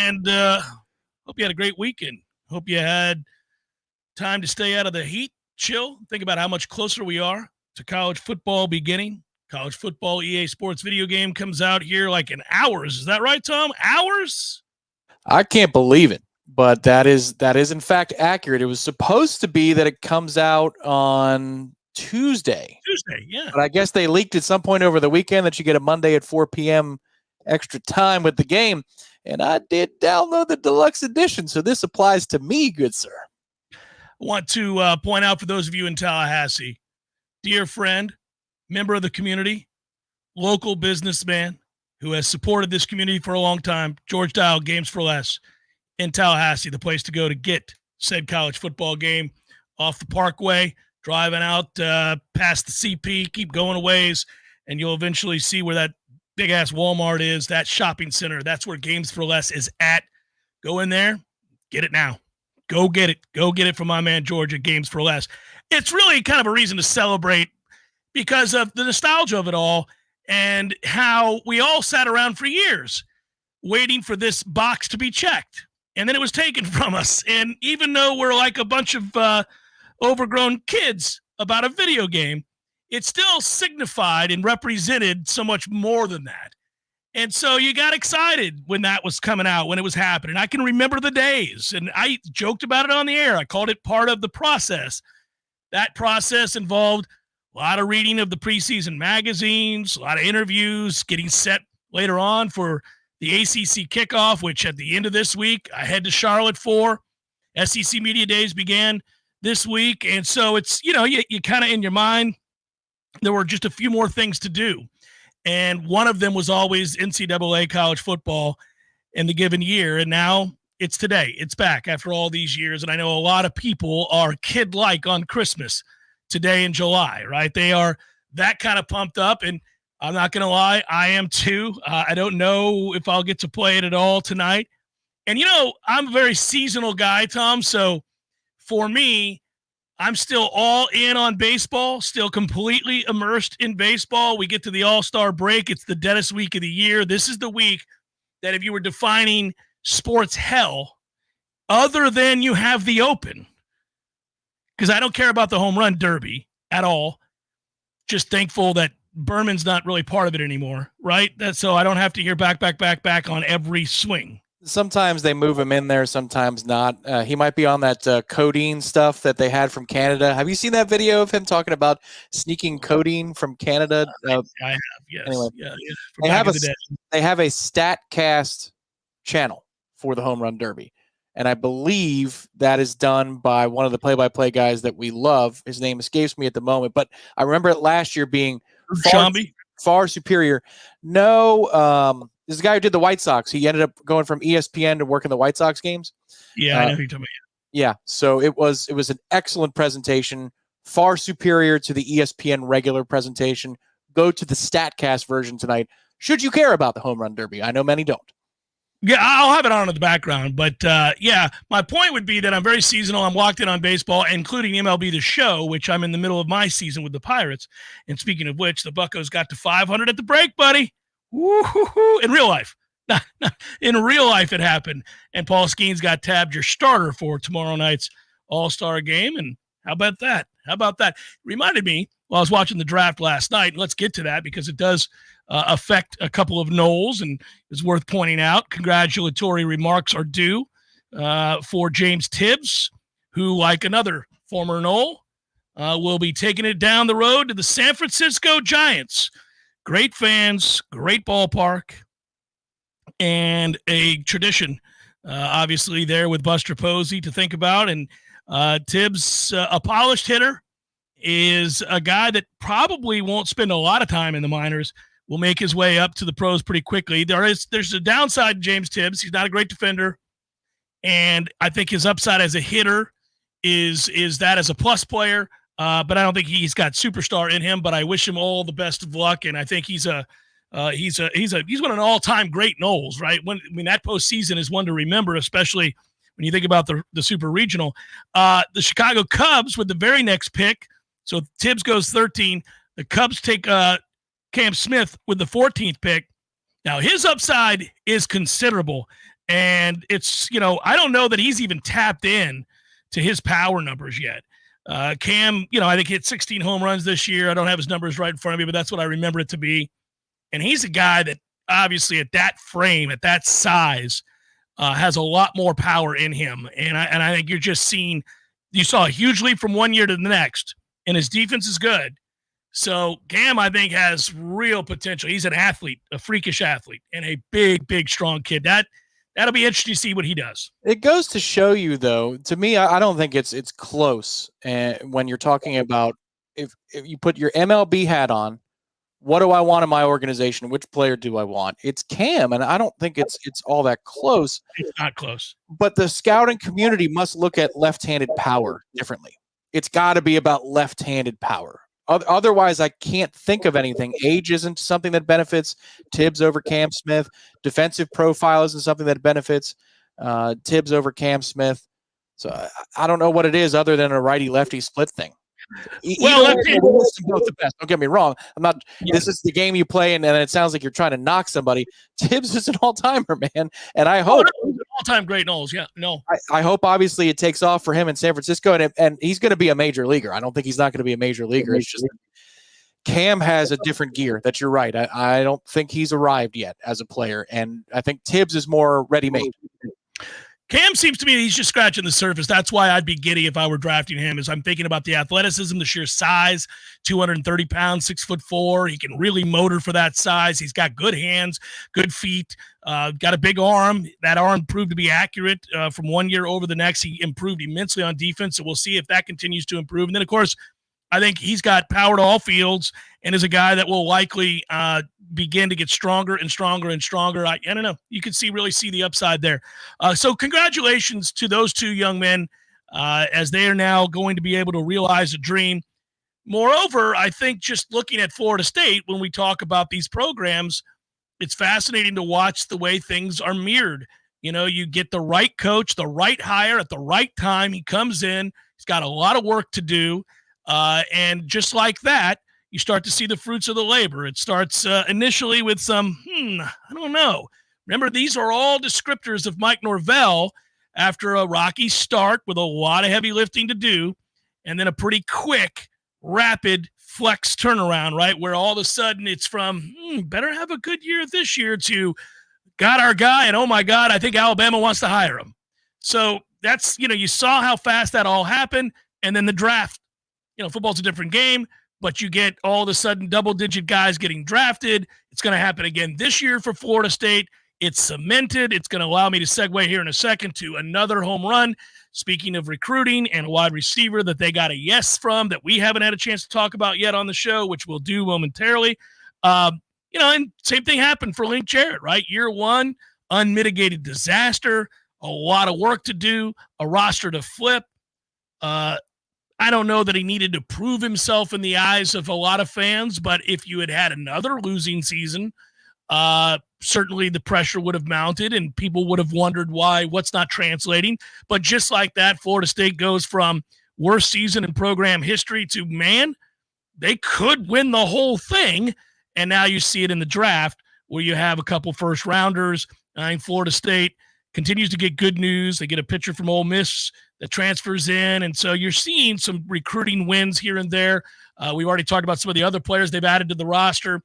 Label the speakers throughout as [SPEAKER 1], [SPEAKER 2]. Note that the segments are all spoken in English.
[SPEAKER 1] and hope you had a great weekend. Hope you had time to stay out of the heat, chill, think about how much closer we are to college football beginning. College football EA Sports video game comes out here like in hours. Is that right, Tom? Hours?
[SPEAKER 2] I can't believe it, but that is in fact accurate. It was supposed to be that it comes out on Tuesday.
[SPEAKER 1] Yeah.
[SPEAKER 2] But I guess they leaked at some point over the weekend that you get a Monday at 4 p.m. extra time with the game. And I did download the deluxe edition, so this applies to me, good sir.
[SPEAKER 1] I want to point out for those of you in Tallahassee, dear friend, member of the community, local businessman who has supported this community for a long time, George Dial, Games for Less in Tallahassee, the place to go to get said college football game off the Parkway, driving out past the CP, keep going a ways, and you'll eventually see where that big-ass Walmart is, that shopping center. That's where Games for Less is at. Go in there, get it now. Go get it. Go get it from my man George at Games for Less. It's really kind of a reason to celebrate because of the nostalgia of it all and how we all sat around for years waiting for this box to be checked. And then it was taken from us. And even though we're like a bunch of overgrown kids about a video game, it still signified and represented so much more than that. And so you got excited when that was coming out, when it was happening. I can remember the days, and I joked about it on the air. I called it part of the process. That process involved a lot of reading of the preseason magazines, a lot of interviews, getting set later on for the ACC kickoff, which at the end of this week, I head to Charlotte for. SEC Media Days began this week. And so it's, you kind of in your mind, there were just a few more things to do. And one of them was always NCAA college football in the given year. And now it's today. It's back after all these years. And I know a lot of people are kid-like on Christmas today in July, right? They are that kind of pumped up. And I'm not going to lie, I am too. I don't know if I'll get to play it at all tonight. And, I'm a very seasonal guy, Tom. So for me, I'm still all in on baseball, still completely immersed in baseball. We get to the All-Star break. It's the deadest week of the year. This is the week that if you were defining sports hell, other than you have the Open, because I don't care about the home run derby at all. Just thankful that Berman's not really part of it anymore, right? So I don't have to hear back on every swing.
[SPEAKER 2] Sometimes they move him in there, sometimes not. He might be on that codeine stuff that they had from Canada. Have you seen that video of him talking about sneaking codeine from Canada?
[SPEAKER 1] I have, yes. Anyway, yeah.
[SPEAKER 2] They have a StatCast channel for the home run derby. And I believe that is done by one of the play-by-play guys that we love. His name escapes me at the moment, but I remember it last year being far superior. No, this is the guy who did the White Sox. He ended up going from ESPN to working the White Sox games.
[SPEAKER 1] Yeah, I know who you're talking about.
[SPEAKER 2] Yeah, so it was an excellent presentation, far superior to the ESPN regular presentation. Go to the StatCast version tonight, should you care about the home run derby. I know many don't.
[SPEAKER 1] Yeah, I'll have it on in the background. But, my point would be that I'm very seasonal. I'm locked in on baseball, including MLB The Show, which I'm in the middle of my season with the Pirates. And speaking of which, the Buccos got to 500 at the break, buddy. Woo-hoo-hoo. In real life. In real life, it happened. And Paul Skeens got tabbed your starter for tomorrow night's All-Star game. And how about that? Reminded me while I was watching the draft last night. And let's get to that because it does affect a couple of Noles, and it's worth pointing out. Congratulatory remarks are due for James Tibbs, who, like another former Nole, will be taking it down the road to the San Francisco Giants. Great fans, great ballpark, and a tradition, obviously, there with Buster Posey to think about. And Tibbs, a polished hitter, is a guy that probably won't spend a lot of time in the minors, will make his way up to the pros pretty quickly. There's a downside to James Tibbs. He's not a great defender, and I think his upside as a hitter is that as a plus player. But I don't think he's got superstar in him. But I wish him all the best of luck, and I think he's one of an all-time great Noles, right? That postseason is one to remember, especially when you think about the Super Regional. The Chicago Cubs with the very next pick. So Tibbs goes 13. The Cubs take Cam Smith with the 14th pick. Now his upside is considerable. And it's, I don't know that he's even tapped in to his power numbers yet. Cam, I think hit 16 home runs this year. I don't have his numbers right in front of me, but that's what I remember it to be. And he's a guy that obviously at that frame, at that size, has a lot more power in him. And I think you're just seeing, you saw a huge leap from one year to the next, and his defense is good. So Cam, I think, has real potential. He's an athlete, a freakish athlete, and a big, big, strong kid. That'll be interesting to see what he does.
[SPEAKER 2] It goes to show you, though, to me, I don't think it's close. And when you're talking about if you put your MLB hat on, what do I want in my organization? Which player do I want? It's Cam, and I don't think it's all that close.
[SPEAKER 1] It's not close.
[SPEAKER 2] But the scouting community must look at left-handed power differently. It's got to be about left-handed power. Otherwise, I can't think of anything. Age isn't something that benefits Tibbs over Cam Smith. Defensive profile isn't something that benefits Tibbs over Cam Smith. So I don't know what it is other than a righty-lefty split thing.
[SPEAKER 1] Well,
[SPEAKER 2] both the best. Don't get me wrong. I'm not. Yeah. This is the game you play, and it sounds like you're trying to knock somebody. Tibbs is an all-timer, man, and I hope
[SPEAKER 1] all-time great Knowles. Yeah, no.
[SPEAKER 2] I hope obviously it takes off for him in San Francisco, and he's going to be a major leaguer. I don't think he's not going to be a major leaguer. It's just Cam has a different gear. That you're right. I don't think he's arrived yet as a player, and I think Tibbs is more ready-made.
[SPEAKER 1] Cam seems to me he's just scratching the surface. That's why I'd be giddy if I were drafting him, is I'm thinking about the athleticism, the sheer size, 230 pounds, 6'4". He can really motor for that size. He's got good hands, good feet, got a big arm. That arm proved to be accurate from one year over the next. He improved immensely on defense, so we'll see if that continues to improve. And then, of course, I think he's got power to all fields and is a guy that will likely begin to get stronger and stronger and stronger. I don't know. You can really see the upside there. So congratulations to those two young men as they are now going to be able to realize a dream. Moreover, I think just looking at Florida State, when we talk about these programs, it's fascinating to watch the way things are mirrored. You get the right coach, the right hire at the right time. He comes in. He's got a lot of work to do. And just like that, you start to see the fruits of the labor. It starts initially with some, I don't know. Remember, these are all descriptors of Mike Norvell after a rocky start with a lot of heavy lifting to do, and then a pretty quick, rapid flex turnaround, right? Where all of a sudden it's from, better have a good year this year to got our guy, and oh my God, I think Alabama wants to hire him. So that's, you saw how fast that all happened, and then the draft. Football's a different game, but you get all of a sudden double-digit guys getting drafted. It's going to happen again this year for Florida State. It's cemented. It's going to allow me to segue here in a second to another home run. Speaking of recruiting and a wide receiver that they got a yes from that we haven't had a chance to talk about yet on the show, which we'll do momentarily. And same thing happened for Link Jarrett, right? Year one, unmitigated disaster, a lot of work to do, a roster to flip. I don't know that he needed to prove himself in the eyes of a lot of fans, but if you had had another losing season, certainly the pressure would have mounted and people would have wondered what's not translating. But just like that, Florida State goes from worst season in program history to, man, they could win the whole thing. And now you see it in the draft where you have a couple first rounders. I think Florida State continues to get good news. They get a pitcher from Ole Miss that transfers in. And so you're seeing some recruiting wins here and there. We've already talked about some of the other players they've added to the roster.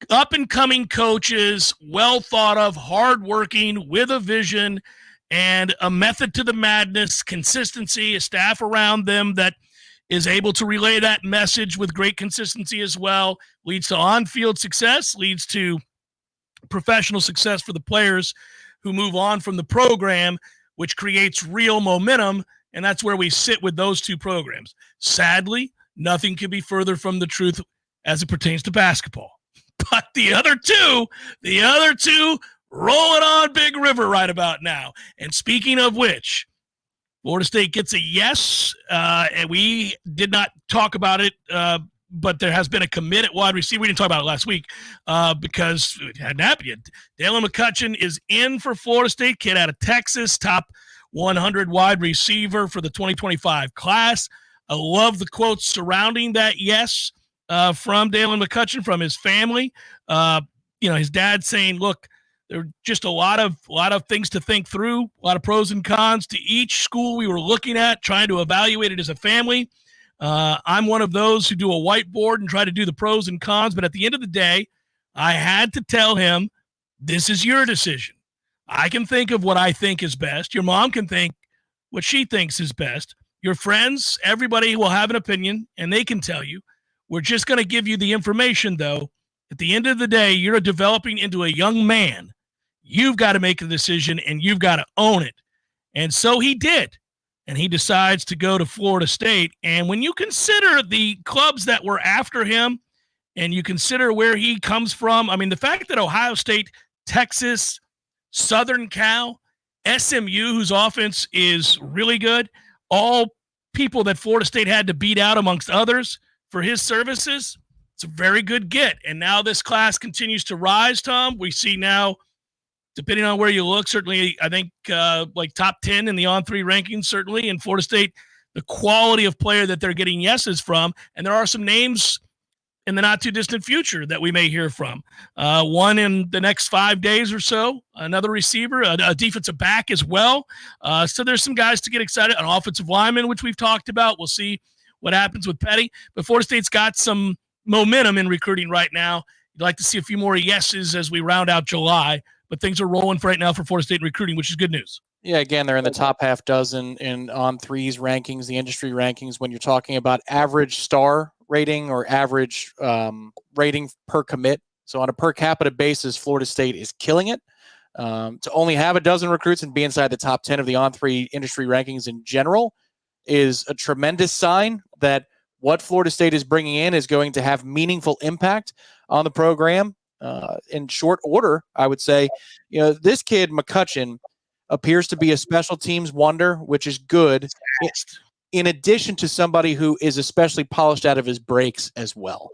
[SPEAKER 1] Up-and-coming coaches, well thought of, hardworking, with a vision and a method to the madness, consistency, a staff around them that is able to relay that message with great consistency as well, leads to on-field success, leads to professional success for the players who move on from the program, which creates real momentum, and that's where we sit with those two programs. Sadly, nothing could be further from the truth as it pertains to basketball. But the other two rolling on Big River right about now. And speaking of which, Florida State gets a yes, and we did not talk about it, but there has been a commit at wide receiver. We didn't talk about it last week because it hadn't happened yet. Dalen McCutcheon is in for Florida State, kid out of Texas, top 100 wide receiver for the 2025 class. I love the quotes surrounding that yes from Dalen McCutcheon from his family. His dad saying, look, There were just a lot of things to think through, a lot of pros and cons to each school we were looking at, trying to evaluate it as a family. I'm one of those who do a whiteboard and try to do the pros and cons, but at the end of the day, I had to tell him, this is your decision. I can think of what I think is best. Your mom can think what she thinks is best. Your friends, everybody will have an opinion, and they can tell you. We're just going to give you the information, though. At the end of the day, you're developing into a young man. You've got to make a decision, and you've got to own it. And so he did. And he decides to go to Florida State. And when you consider the clubs that were after him and you consider where he comes from, I mean, the fact that Ohio State, Texas, Southern Cal, SMU, whose offense is really good, all people that Florida State had to beat out amongst others for his services, it's a very good get. And now this class continues to rise, Tom. We see now, depending on where you look, certainly I think like top 10 in the on-3 rankings, certainly. In Florida State, the quality of player that they're getting yeses from, and there are some names in the not-too-distant future that we may hear from. One in the next 5 days or so, another receiver, a defensive back as well. So there's some guys to get excited. An offensive lineman, which we've talked about. We'll see what happens with Petty. But Florida State's got some momentum in recruiting right now. You'd like to see a few more yeses as we round out July. But things are rolling for right now for Florida State recruiting, which is good news.
[SPEAKER 2] Yeah, again, they're in the top half dozen in on-3s rankings, the industry rankings, when you're talking about average star rating or average rating per commit. So on a per capita basis, Florida State is killing it. To only have a dozen recruits and be inside the top 10 of the on-3 industry rankings in general is a tremendous sign that what Florida State is bringing in is going to have meaningful impact on the program. In short order, I would say, this kid, McCutcheon, appears to be a special teams wonder, which is good, in addition to somebody who is especially polished out of his breaks as well.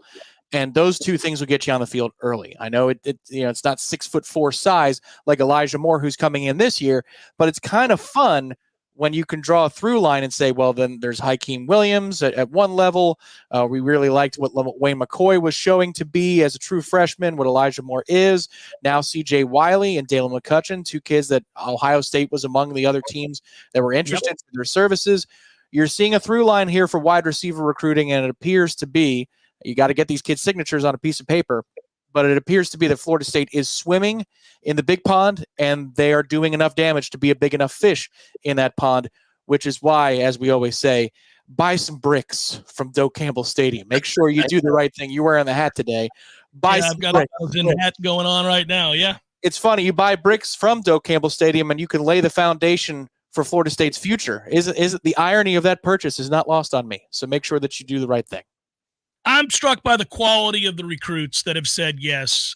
[SPEAKER 2] And those two things will get you on the field early. I know it's not 6'4" size like Elijah Moore, who's coming in this year, but it's kind of fun when you can draw a through line and say, well, then there's Hakeem Williams at one level. We really liked what Wayne McCoy was showing to be as a true freshman, what Elijah Moore is. Now C.J. Wiley and Dalen McCutcheon, two kids that Ohio State was among the other teams that were interested in their services. You're seeing a through line here for wide receiver recruiting, and it appears to be, you got to get these kids' signatures on a piece of paper, but it appears to be that Florida State is swimming in the big pond, and they are doing enough damage to be a big enough fish in that pond, which is why, as we always say, buy some bricks from Doak Campbell Stadium. Make sure you do the right thing. You're wearing the hat today.
[SPEAKER 1] I've got a hat going on right now, yeah.
[SPEAKER 2] It's funny. You buy bricks from Doak Campbell Stadium, and you can lay the foundation for Florida State's future. Isn't the irony of that purchase is not lost on me. So make sure that you do the right thing.
[SPEAKER 1] I'm struck by the quality of the recruits that have said yes,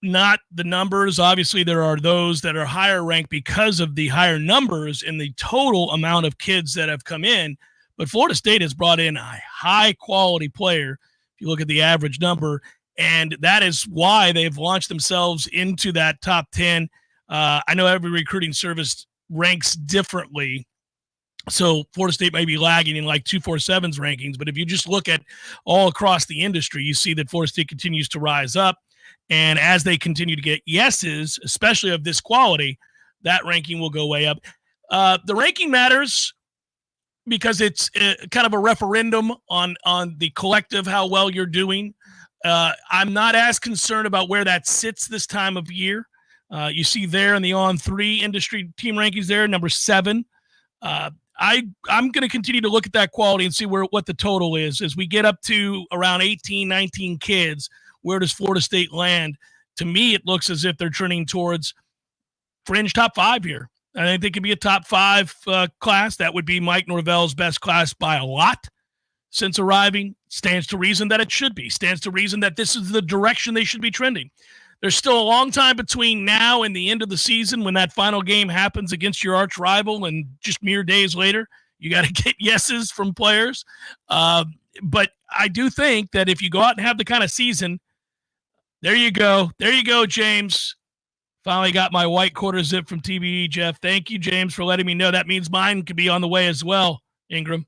[SPEAKER 1] not the numbers. Obviously, there are those that are higher ranked because of the higher numbers in the total amount of kids that have come in. But Florida State has brought in a high-quality player, if you look at the average number, and that is why they've launched themselves into that top 10. I know every recruiting service ranks differently. So Florida State may be lagging in like 247's rankings, but if you just look at all across the industry, you see that Florida State continues to rise up. And as they continue to get yeses, especially of this quality, that ranking will go way up. The ranking matters because it's kind of a referendum on the collective, how well you're doing. I'm not as concerned about where that sits this time of year. You see there in the on-3 industry team rankings there, number 7. I'm going to continue to look at that quality and see what the total is. As we get up to around 18, 19 kids, where does Florida State land? To me, it looks as if they're trending towards fringe top 5 here. I think they could be a top 5 class. That would be Mike Norvell's best class by a lot since arriving. Stands to reason that it should be. Stands to reason that this is the direction they should be trending. There's still a long time between now and the end of the season when that final game happens against your arch rival, and just mere days later, you got to get yeses from players. But I do think that if you go out and have the kind of season, there you go. There you go, James. Finally got my white quarter zip from TBE, Jeff. Thank you, James, for letting me know. That means mine could be on the way as well, Ingram,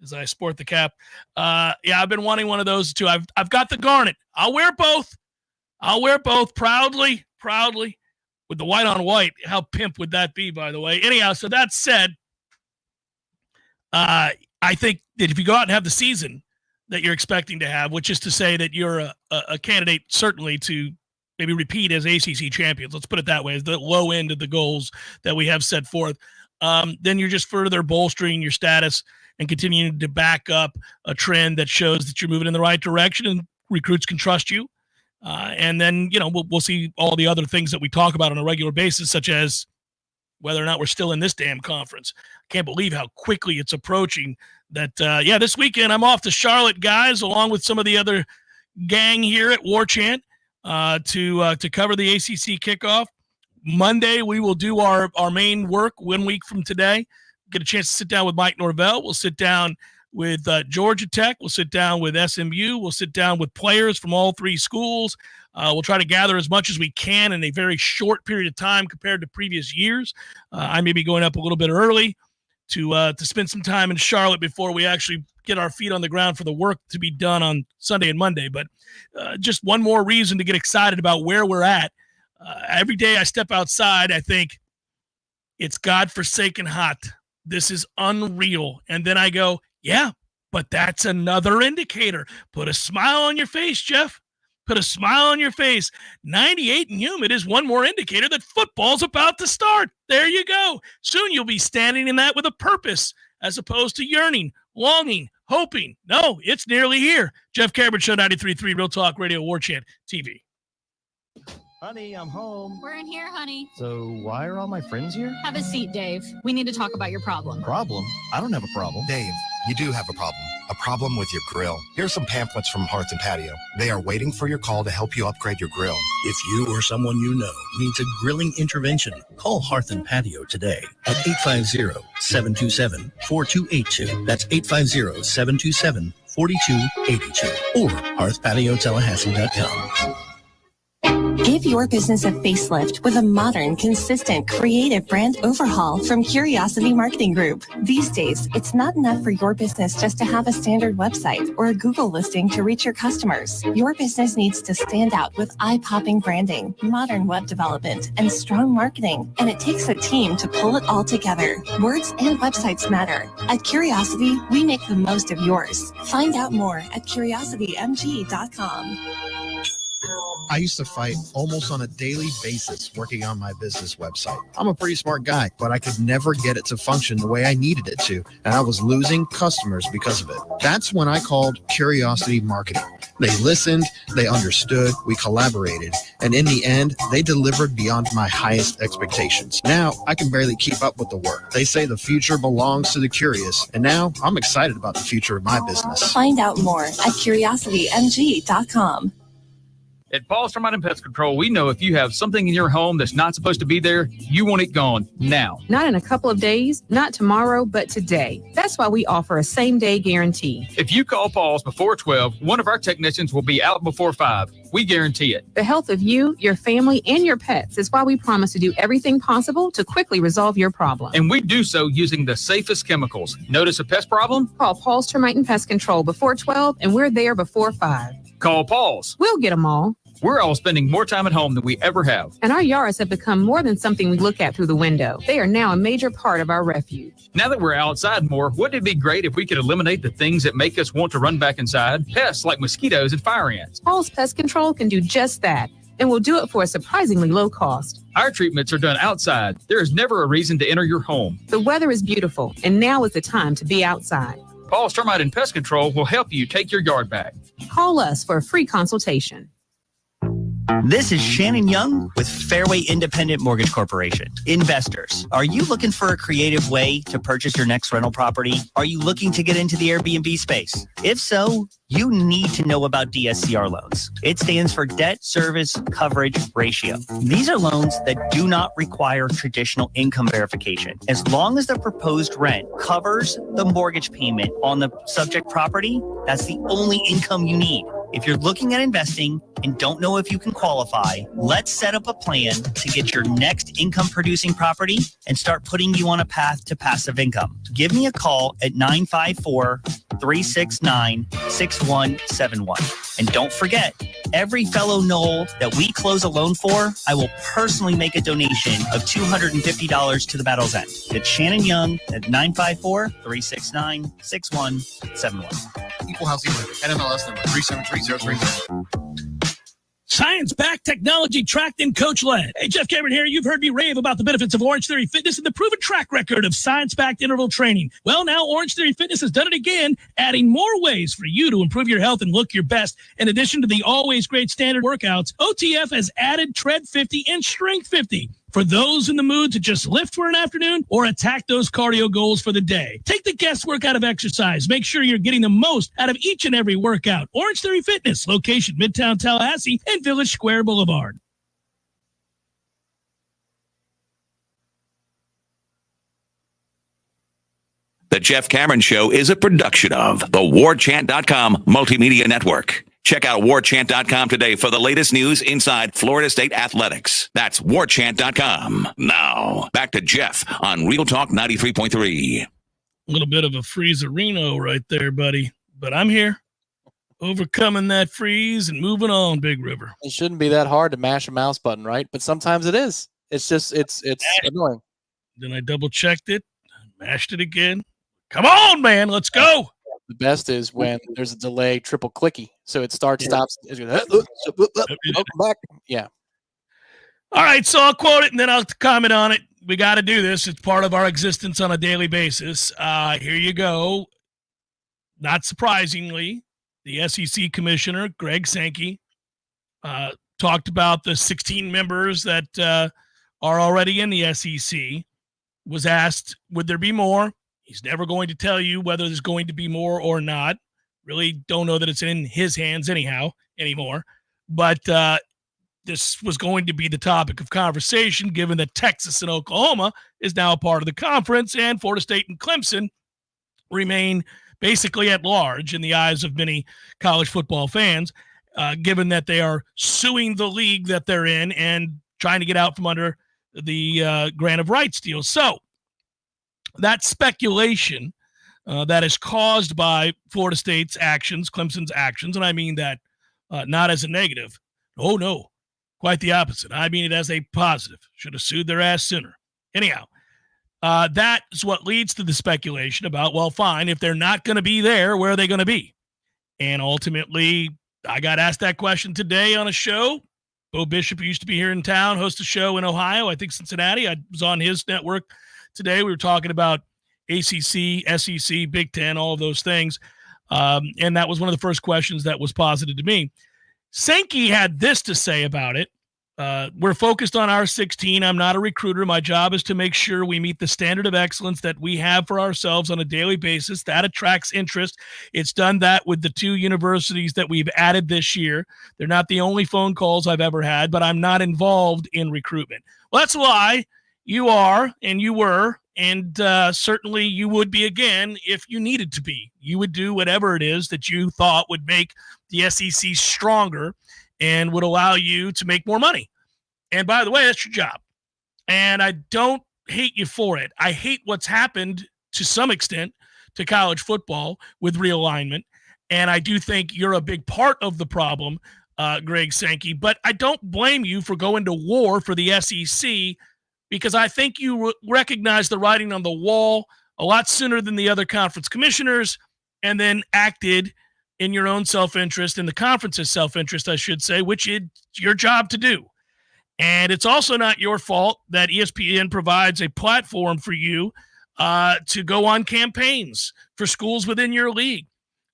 [SPEAKER 1] as I sport the cap. Yeah, I've been wanting one of those too. I've got the garnet. I'll wear both proudly. with the white on white. How pimp would that be, by the way? Anyhow, so that said, I think that if you go out and have the season that you're expecting to have, which is to say that you're a candidate certainly to maybe repeat as ACC champions, let's put it that way, is the low end of the goals that we have set forth, then you're just further bolstering your status and continuing to back up a trend that shows that you're moving in the right direction and recruits can trust you. And then, we'll see all the other things that we talk about on a regular basis, such as whether or not we're still in this damn conference. I can't believe how quickly it's approaching that. This weekend I'm off to Charlotte, guys, along with some of the other gang here at Warchant to cover the ACC kickoff. Monday, we will do our main work 1 week from today. Get a chance to sit down with Mike Norvell. We'll sit down with Georgia Tech. We'll sit down with SMU. We'll sit down with players from all three schools. We'll try to gather as much as we can in a very short period of time compared to previous years. I may be going up a little bit early to spend some time in Charlotte before we actually get our feet on the ground for the work to be done on Sunday and Monday. But just one more reason to get excited about where we're at. Every day I step outside, I think it's godforsaken hot. This is unreal. And then I go, yeah, but that's another indicator. Put a smile on your face, Jeff. Put a smile on your face. 98 and humid is one more indicator that football's about to start. There you go. Soon you'll be standing in that with a purpose as opposed to yearning, longing, hoping. No, it's nearly here. Jeff Cameron Show, 93.3 Real Talk Radio, Warchant TV.
[SPEAKER 3] Honey, I'm home.
[SPEAKER 4] We're in here, honey.
[SPEAKER 3] So why are all my friends here?
[SPEAKER 4] Have a seat, Dave. We need to talk about your problem.
[SPEAKER 3] Problem? I don't have a problem.
[SPEAKER 5] Dave, you do have a problem. A problem with your grill. Here's some pamphlets from Hearth and Patio. They are waiting for your call to help you upgrade your grill.
[SPEAKER 6] If you or someone you know needs a grilling intervention, call Hearth and Patio today at 850-727-4282. That's 850-727-4282 or hearthpatiotallahassee.com.
[SPEAKER 7] Give your business a facelift with a modern, consistent, creative brand overhaul from Curiosity Marketing Group. These days, it's not enough for your business just to have a standard website or a Google listing to reach your customers. Your business needs to stand out with eye-popping branding, modern web development, and strong marketing. And it takes a team to pull it all together. Words and websites matter. At Curiosity, we make the most of yours. Find out more at curiositymg.com.
[SPEAKER 8] I used to fight almost on a daily basis working on my business website. I'm a pretty smart guy, but I could never get it to function the way I needed it to, and I was losing customers because of it. That's when I called Curiosity Marketing. They listened, they understood, we collaborated, and in the end, they delivered beyond my highest expectations. Now, I can barely keep up with the work. They say the future belongs to the curious, and now I'm excited about the future of my business.
[SPEAKER 7] Find out more at curiositymg.com.
[SPEAKER 9] At Paul's Termite and Pest Control, we know if you have something in your home that's not supposed to be there, you want it gone now.
[SPEAKER 10] Not in a couple of days, not tomorrow, but today. That's why we offer a same-day guarantee.
[SPEAKER 9] If you call Paul's before 12, one of our technicians will be out before 5. We guarantee it.
[SPEAKER 10] The health of you, your family, and your pets is why we promise to do everything possible to quickly resolve your problem.
[SPEAKER 9] And we do so using the safest chemicals. Notice a pest problem?
[SPEAKER 10] Call Paul's Termite and Pest Control before 12, and we're there before 5.
[SPEAKER 9] Call Paul's.
[SPEAKER 10] We'll get them all.
[SPEAKER 9] We're all spending more time at home than we ever have.
[SPEAKER 10] And our yards have become more than something we look at through the window. They are now a major part of our refuge.
[SPEAKER 9] Now that we're outside more, wouldn't it be great if we could eliminate the things that make us want to run back inside? Pests like mosquitoes and fire ants.
[SPEAKER 10] Paul's Pest Control can do just that, and we'll do it for a surprisingly low cost.
[SPEAKER 9] Our treatments are done outside. There is never a reason to enter your home.
[SPEAKER 10] The weather is beautiful, and now is the time to be outside.
[SPEAKER 9] Paul's Termite and Pest Control will help you take your yard back.
[SPEAKER 10] Call us for a free consultation.
[SPEAKER 11] This is Shannon Young with Fairway Independent Mortgage Corporation. Investors, are you looking for a creative way to purchase your next rental property? Are you looking to get into the Airbnb space? If so, you need to know about DSCR loans. It stands for Debt Service Coverage Ratio. These are loans that do not require traditional income verification. As long as the proposed rent covers the mortgage payment on the subject property, that's the only income you need. If you're looking at investing and don't know if you can qualify, let's set up a plan to get your next income producing property and start putting you on a path to passive income. Give me a call at 954-369-6171. And don't forget, every fellow Knoll that we close a loan for, I will personally make a donation of $250 to the Battle's End. It's Shannon Young at 954-369-6171.
[SPEAKER 8] Equal housing lender. NMLS number 373030.
[SPEAKER 1] Science-backed, technology-tracked, and coach-led. Hey, Jeff Cameron here. You've heard me rave about the benefits of Orange Theory Fitness and the proven track record of science-backed interval training. Well, now Orange Theory Fitness has done it again, adding more ways for you to improve your health and look your best. In addition to the always great standard workouts, OTF has added Tread 50 and Strength 50 for those in the mood to just lift for an afternoon or attack those cardio goals for the day. Take the guesswork out of exercise. Make sure you're getting the most out of each and every workout. Orange Theory Fitness, location Midtown Tallahassee and Village Square Boulevard.
[SPEAKER 12] The Jeff Cameron Show is a production of the Warchant.com Multimedia Network. Check out warchant.com today for the latest news inside Florida State athletics. That's warchant.com. Now, back to Jeff on Real Talk 93.3.
[SPEAKER 1] A little bit of a freeze-a-reno right there, buddy. But I'm here, overcoming that freeze and moving on, Big River.
[SPEAKER 2] It shouldn't be that hard to mash a mouse button, right? But sometimes it is. It's just, it's annoying.
[SPEAKER 1] Then I double-checked it, mashed it again. Come on, man, let's go.
[SPEAKER 2] The best is when there's a delay, triple clicky. So it starts, stops. Welcome back. Yeah.
[SPEAKER 1] All right, so I'll quote it and then I'll comment on it. We got to do this. It's part of our existence on a daily basis. Here you go. Not surprisingly, the SEC commissioner, Greg Sankey, talked about the 16 members that are already in the SEC, was asked, would there be more? He's never going to tell you whether there's going to be more or not. Really don't know that it's in his hands anymore. But this was going to be the topic of conversation, given that Texas and Oklahoma is now a part of the conference, and Florida State and Clemson remain basically at large in the eyes of many college football fans, given that they are suing the league that they're in and trying to get out from under the grant of rights deal. So that speculation that is caused by Florida State's actions, Clemson's actions, and I mean that not as a negative. Oh, no, quite the opposite. I mean it as a positive. Should have sued their ass sooner. Anyhow, that is what leads to the speculation about, well, fine, if they're not going to be there, where are they going to be? And ultimately, I got asked that question today on a show. Bo Bishop, who used to be here in town, hosts a show in Ohio, I think Cincinnati. I was on his network today. We were talking about ACC, SEC, Big Ten, all of those things. And that was one of the first questions that was posited to me. Sankey had this to say about it. We're focused on our 16. I'm not a recruiter. My job is to make sure we meet the standard of excellence that we have for ourselves on a daily basis. That attracts interest. It's done that with the 2 universities that we've added this year. They're not the only phone calls I've ever had, but I'm not involved in recruitment. Well, that's why you are, and you were, and certainly you would be again if you needed to be. You would do whatever it is that you thought would make the SEC stronger and would allow you to make more money. And by the way, that's your job. And I don't hate you for it. I hate what's happened to some extent to college football with realignment. And I do think you're a big part of the problem, Greg Sankey. But I don't blame you for going to war for the SEC, because I think you recognize the writing on the wall a lot sooner than the other conference commissioners, and then acted in your own self-interest, in the conference's self-interest, I should say, which is your job to do. And it's also not your fault that ESPN provides a platform for you to go on campaigns for schools within your league,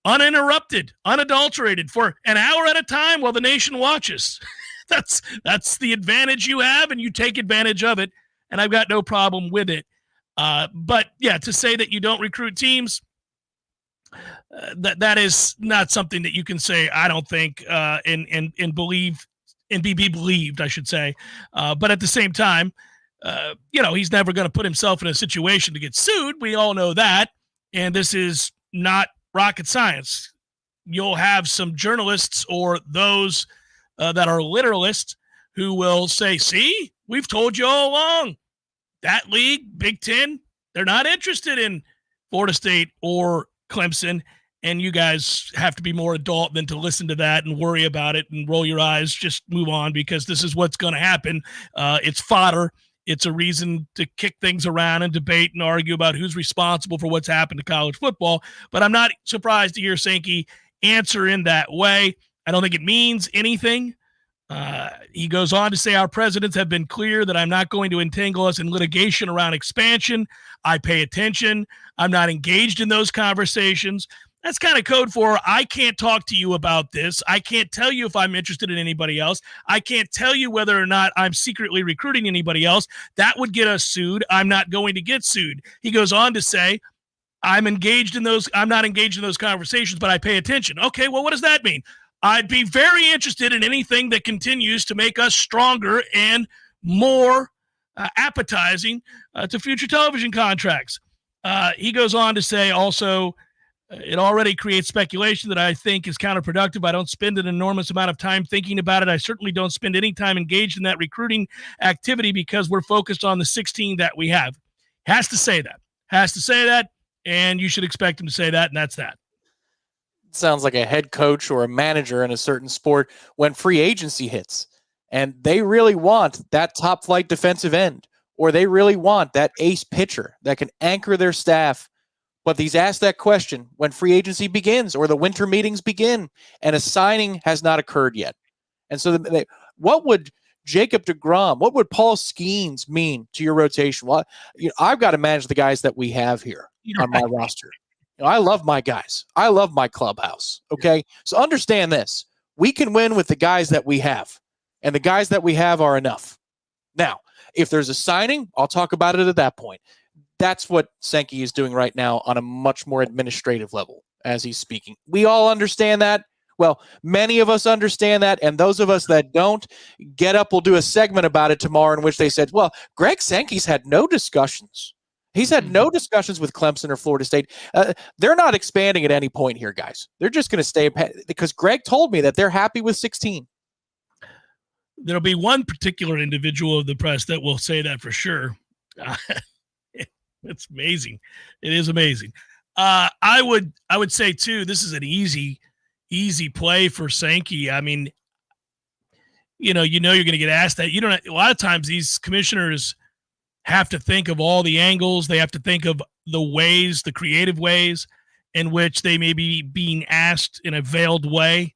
[SPEAKER 1] uninterrupted, unadulterated, for an hour at a time while the nation watches. That's the advantage you have, and you take advantage of it, and I've got no problem with it. But yeah, to say that you don't recruit teams, that is not something that you can say, I don't think, and believe, and be believed, I should say. But at the same time, he's never going to put himself in a situation to get sued. We all know that, and this is not rocket science. You'll have some journalists or those that are literalists who will say, see, we've told you all along. That league, Big Ten, they're not interested in Florida State or Clemson. and you guys have to be more adult than to listen to that and worry about it and roll your eyes. Just move on, because this is what's going to happen. It's fodder. It's a reason to kick things around and debate and argue about who's responsible for what's happened to college football. But I'm not surprised to hear Sankey answer in that way. I don't think it means anything. He goes on to say, our presidents have been clear that I'm not going to entangle us in litigation around expansion. I pay attention. I'm not engaged in those conversations. That's kind of code for, I can't talk to you about this. I can't tell you if I'm interested in anybody else. I can't tell you whether or not I'm secretly recruiting anybody else. That would get us sued. I'm not going to get sued. He goes on to say, I'm not engaged in those conversations, but I pay attention. Okay, well, what does that mean? I'd be very interested in anything that continues to make us stronger and more appetizing to future television contracts. He goes on to say also, it already creates speculation that I think is counterproductive. I don't spend an enormous amount of time thinking about it. I certainly don't spend any time engaged in that recruiting activity because we're focused on the 16 that we have. Has to say that, and you should expect him to say that, and that's that.
[SPEAKER 2] Sounds like a head coach or a manager in a certain sport when free agency hits and they really want that top flight defensive end, or they really want that ace pitcher that can anchor their staff. But he's asked that question when free agency begins or the winter meetings begin and a signing has not occurred yet. And so what would Jacob deGrom, what would Paul Skeens mean to your rotation? Well, I've got to manage the guys that we have here on my roster. I love my guys. I love my clubhouse. Okay. So understand this. We can win with the guys that we have, and the guys that we have are enough. Now, if there's a signing, I'll talk about it at that point. That's what Sankey is doing right now on a much more administrative level as he's speaking. We all understand that. Well, many of us understand that, and those of us that don't, Get Up will do a segment about it tomorrow in which they said, well, Greg Sankey's had no discussions. He's had no discussions with Clemson or Florida State. They're not expanding at any point here, guys. They're just going to stay because Greg told me that they're happy with 16.
[SPEAKER 1] There'll be one particular individual of the press that will say that for sure. It's amazing. It is amazing. I would say too, this is an easy play for Sankey. I mean, you're going to get asked that. A lot of times these commissioners have to think of all the angles. They have to think of the creative ways in which they may be being asked in a veiled way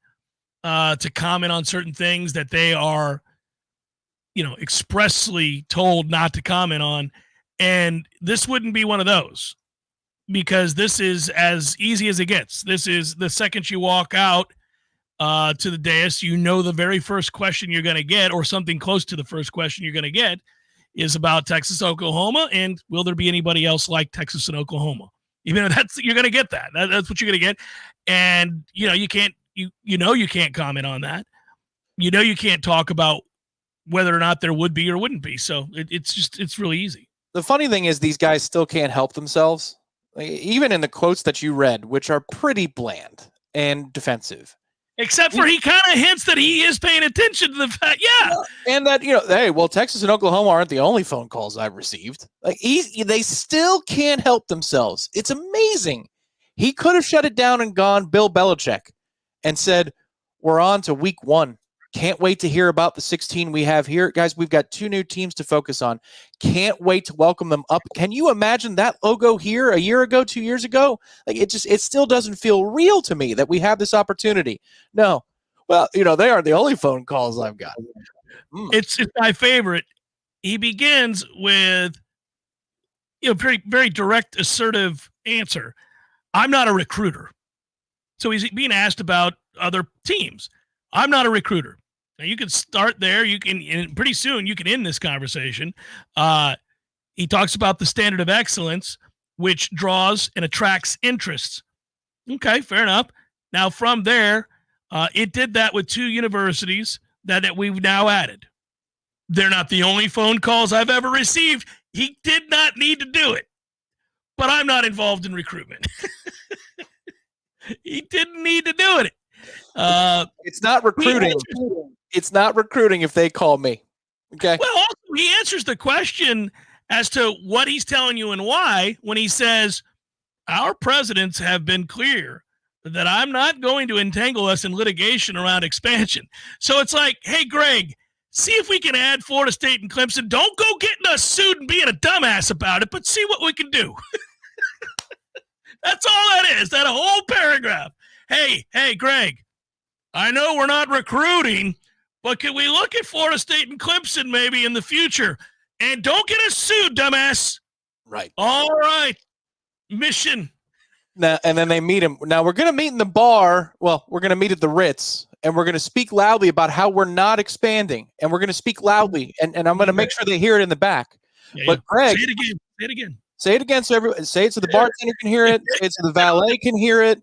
[SPEAKER 1] to comment on certain things that they are, expressly told not to comment on. And this wouldn't be one of those, because this is as easy as it gets. This is the second you walk out to the dais, the very first question you're going to get, or something close to the first question you're going to get, is about Texas, Oklahoma, and will there be anybody else like Texas and Oklahoma? You're going to get that. That's what you're going to get. And, you can't comment on that. You can't talk about whether or not there would be or wouldn't be. So it's really easy.
[SPEAKER 2] The funny thing is these guys still can't help themselves. Even in the quotes that you read, which are pretty bland and defensive.
[SPEAKER 1] Except for he kind of hints that he is paying attention to the fact,
[SPEAKER 2] and that hey, well, Texas and Oklahoma aren't the only phone calls I've received. They still can't help themselves. It's amazing. He could have shut it down and gone Bill Belichick and said, "We're on to week 1. Can't wait to hear about the 16 we have here, guys. We've got 2 new teams to focus on. Can't wait to welcome them up." Can you imagine that logo here a year ago, 2 years ago? It still doesn't feel real to me that we have this opportunity. No, well, they aren't the only phone calls I've got.
[SPEAKER 1] It's my favorite. He begins with very, very direct, assertive answer. I'm not a recruiter. So he's being asked about other teams. I'm not a recruiter. Now you can start there. You can, and pretty soon you can end this conversation. He talks about the standard of excellence, which draws and attracts interests. Okay, fair enough. Now from there, it did that with 2 universities that we've now added. They're not the only phone calls I've ever received. He did not need to do it, but I'm not involved in recruitment. He didn't need to do it.
[SPEAKER 2] It's not recruiting. It's not recruiting if they call me. Okay.
[SPEAKER 1] Well, also, he answers the question as to what he's telling you and why when he says, our presidents have been clear that I'm not going to entangle us in litigation around expansion. So it's like, hey, Greg, see if we can add Florida State and Clemson. Don't go getting us sued and being a dumbass about it, but see what we can do. That's all that is, that whole paragraph. Hey, Greg, I know we're not recruiting, but can we look at Florida State and Clemson maybe in the future? And don't get us sued, dumbass.
[SPEAKER 2] Right.
[SPEAKER 1] All right. Mission.
[SPEAKER 2] Now, and then they meet him. Now, we're going to meet in the bar. Well, we're going to meet at the Ritz, and we're going to speak loudly about how we're not expanding. And we're going to speak loudly, and I'm going to make sure they hear it in the back.
[SPEAKER 1] Yeah,
[SPEAKER 2] but, Greg.
[SPEAKER 1] Say it again. Say it again.
[SPEAKER 2] Say it again so everyone. Say it so the bartender can hear it. Say it so the valet can hear it.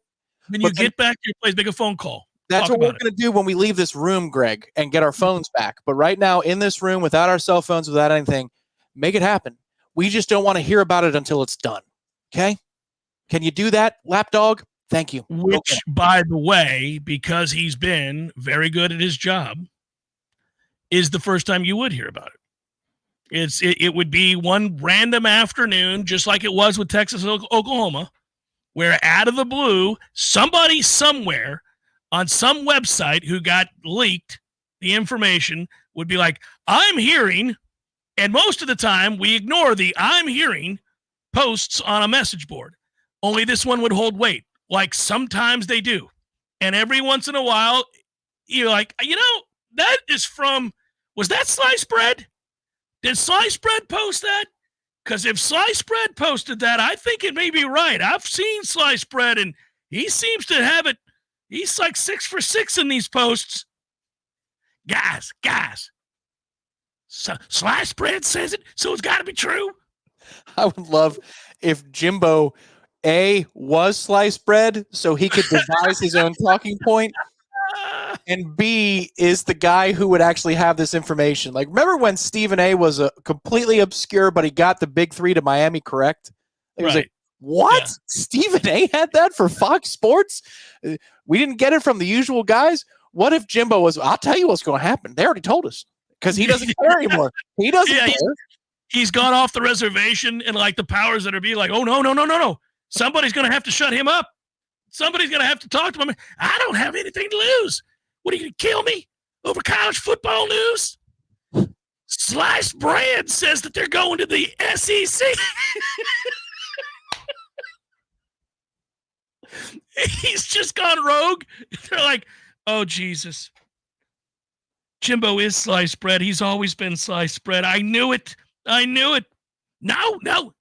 [SPEAKER 1] When you get back to your place, make a phone call.
[SPEAKER 2] That's what we're going to do when we leave this room, Greg, and get our phones back. But right now, in this room, without our cell phones, without anything, make it happen. We just don't want to hear about it until it's done. Okay? Can you do that, lapdog? Thank you.
[SPEAKER 1] Which, by the way, because he's been very good at his job, is the first time you would hear about it. It would be one random afternoon, just like it was with Texas, Oklahoma, where out of the blue, somebody somewhere on some website who got leaked the information would be like, I'm hearing, and most of the time we ignore the I'm hearing posts on a message board. Only this one would hold weight, like sometimes they do. And every once in a while, you're like, that is from, was that Sliced Bread? Did Sliced Bread post that? Because if Sliced Bread posted that, I think it may be right. I've seen Sliced Bread, and he seems to have it. He's like 6 for 6 in these posts. Guys. So Sliced Bread says it, so it's got to be true.
[SPEAKER 2] I would love if Jimbo, A, was Sliced Bread so he could devise his own talking point, and B, is the guy who would actually have this information. Like, remember when Stephen A was a completely obscure, but he got the big 3 to Miami correct? It was like, what? Yeah. Stephen A had that for Fox Sports? We didn't get it from the usual guys? What if Jimbo was, I'll tell you what's going to happen. They already told us because he doesn't care anymore. He doesn't care.
[SPEAKER 1] He's gone off the reservation, and like the powers that are be like, oh, no. Somebody's going to have to shut him up. Somebody's going to have to talk to him. I don't have anything to lose. What, are you going to kill me over college football news? Sliced Bread says that they're going to the SEC. He's just gone rogue. They're like, oh, Jesus. Jimbo is Sliced Bread. He's always been Sliced Bread. I knew it. No.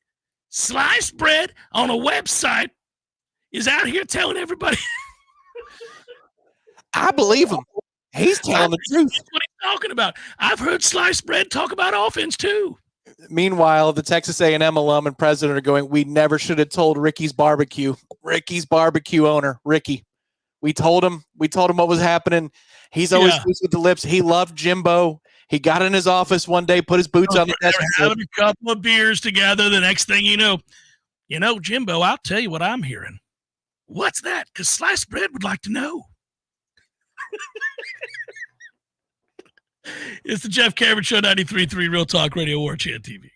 [SPEAKER 1] Sliced Bread on a website is out here telling everybody.
[SPEAKER 2] I believe him. He's telling the truth.
[SPEAKER 1] That's what he's talking about. I've heard Sliced Bread talk about offense too.
[SPEAKER 2] Meanwhile, the Texas A&M alum and president are going, we never should have told Ricky's barbecue owner, Ricky. We told him what was happening. He's always loose with the lips. He loved Jimbo. He got in his office one day, put his boots on the desk.
[SPEAKER 1] They're having a couple of beers together. The next thing you know, Jimbo, I'll tell you what I'm hearing. What's that? Because Sliced Bread would like to know. It's the Jeff Cameron Show, 93.3 Real Talk Radio, Warchant TV.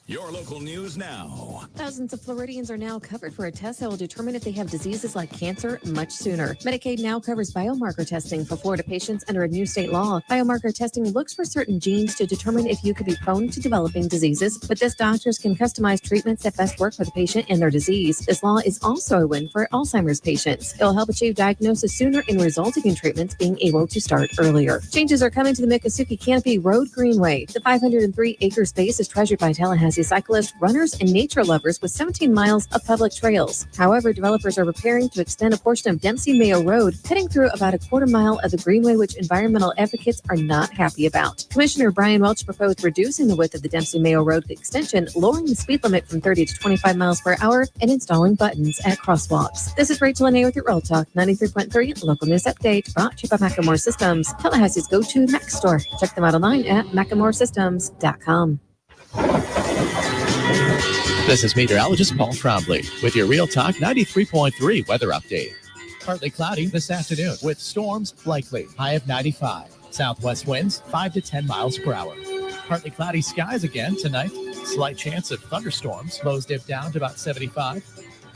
[SPEAKER 13] Your local news now.
[SPEAKER 14] Thousands of Floridians are now covered for a test that will determine if they have diseases like cancer much sooner. Medicaid now covers biomarker testing for Florida patients under a new state law. Biomarker testing looks for certain genes to determine if you could be prone to developing diseases. With this, doctors can customize treatments that best work for the patient and their disease. This law is also a win for Alzheimer's patients. It will help achieve diagnosis sooner and resulting in treatments being able to start earlier. Changes are coming to the Miccosukee Canopy Road Greenway. The 503-acre space is treasured by Tallahassee cyclists, runners, and nature lovers with 17 miles of public trails. However, developers are preparing to extend a portion of Dempsey Mayo Road, cutting through about a quarter mile of the greenway, which environmental advocates are not happy about. Commissioner Brian Welch proposed reducing the width of the Dempsey Mayo Road extension, lowering the speed limit from 30 to 25 miles per hour, and installing buttons at crosswalks. This is Rachel Anay with your Real Talk 93.3 local news update, brought to you by Macklemore Systems, Tallahassee's go-to Mac store. Check them out online at McLemoreSystems.com.
[SPEAKER 15] This is meteorologist Paul Trombley with your Real Talk 93.3 weather update. Partly cloudy this afternoon with storms likely. High of 95. Southwest winds 5 to 10 miles per hour. Partly cloudy skies again tonight. Slight chance of thunderstorms. Lows dip down to about 75.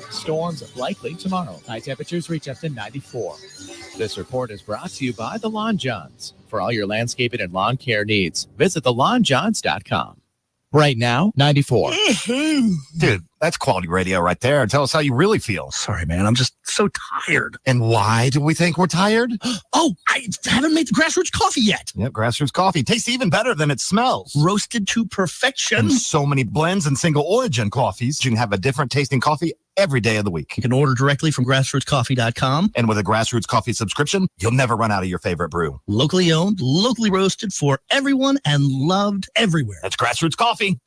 [SPEAKER 15] Storms likely tomorrow. High temperatures reach up to 94. This report is brought to you by the Lawn Johns. For all your landscaping and lawn care needs, visit thelawnjohns.com. Right now, 94.
[SPEAKER 5] Dude, that's quality radio right there. Tell us how you really feel.
[SPEAKER 6] Sorry, man. I'm just so tired.
[SPEAKER 5] And why do we think we're tired?
[SPEAKER 6] Oh, I haven't made the grassroots coffee yet.
[SPEAKER 5] Yep, grassroots coffee tastes even better than it smells.
[SPEAKER 6] Roasted to perfection.
[SPEAKER 5] And so many blends and single origin coffees. You can have a different tasting coffee every day of the week.
[SPEAKER 6] You can order directly from grassrootscoffee.com.
[SPEAKER 5] And with a Grassroots Coffee subscription, you'll never run out of your favorite brew.
[SPEAKER 6] Locally owned, locally roasted for everyone and loved everywhere.
[SPEAKER 5] That's Grassroots Coffee.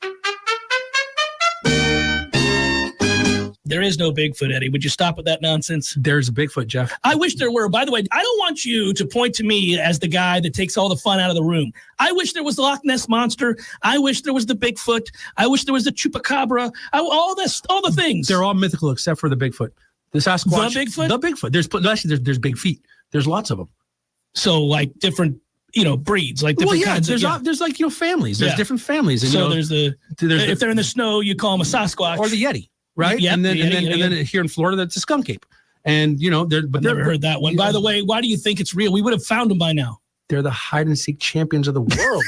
[SPEAKER 1] There is no Bigfoot, Eddie. Would you stop with that nonsense?
[SPEAKER 9] There's a Bigfoot, Jeff.
[SPEAKER 1] I wish there were. By the way, I don't want you to point to me as the guy that takes all the fun out of the room. I wish there was the Loch Ness Monster. I wish there was the Bigfoot. I wish there was the Chupacabra. All the things.
[SPEAKER 9] They're all mythical except for the Bigfoot. The Sasquatch.
[SPEAKER 1] The Bigfoot?
[SPEAKER 9] The Bigfoot. There's big feet. There's lots of them.
[SPEAKER 1] So like different, breeds, like different kinds.
[SPEAKER 9] There's like, families. There's different families. And,
[SPEAKER 1] so there's if they're in the snow, you call them a Sasquatch.
[SPEAKER 9] Or the Yeti. Right,
[SPEAKER 1] Yep,
[SPEAKER 9] and then here in Florida, that's a skunk ape, and but
[SPEAKER 1] never heard that one. By the way, why do you think it's real? We would have found them by now.
[SPEAKER 9] They're the hide and seek champions of the world.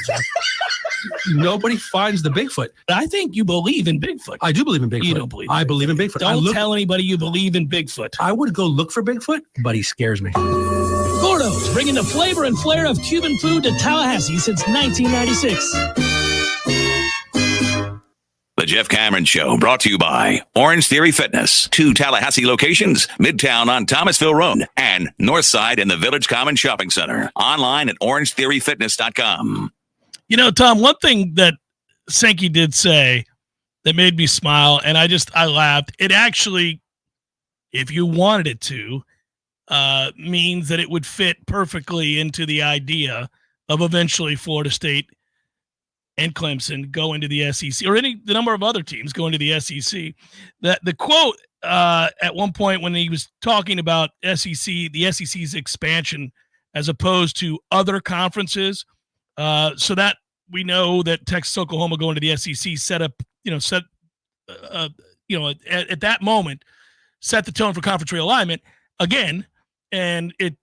[SPEAKER 9] Nobody finds the Bigfoot.
[SPEAKER 1] I think you believe in Bigfoot.
[SPEAKER 9] I do believe in Bigfoot.
[SPEAKER 1] You don't believe.
[SPEAKER 9] I believe in Bigfoot.
[SPEAKER 1] Don't tell anybody you believe in Bigfoot.
[SPEAKER 9] I would go look for Bigfoot, but he scares me.
[SPEAKER 1] Gordo's, bringing the flavor and flair of Cuban food to Tallahassee since 1996.
[SPEAKER 12] The Jeff Cameron Show, brought to you by Orange Theory Fitness. 2 Tallahassee locations, Midtown on Thomasville Road and Northside in the Village Common Shopping Center. Online at orangetheoryfitness.com.
[SPEAKER 1] Tom, one thing that Sankey did say that made me smile, and I laughed. It actually, if you wanted it to, means that it would fit perfectly into the idea of eventually Florida State and Clemson go into the SEC, or the number of other teams go into the SEC. The quote at one point when he was talking about the SEC's expansion as opposed to other conferences, so that we know that Texas, Oklahoma going to the SEC at that moment set the tone for conference realignment again, and it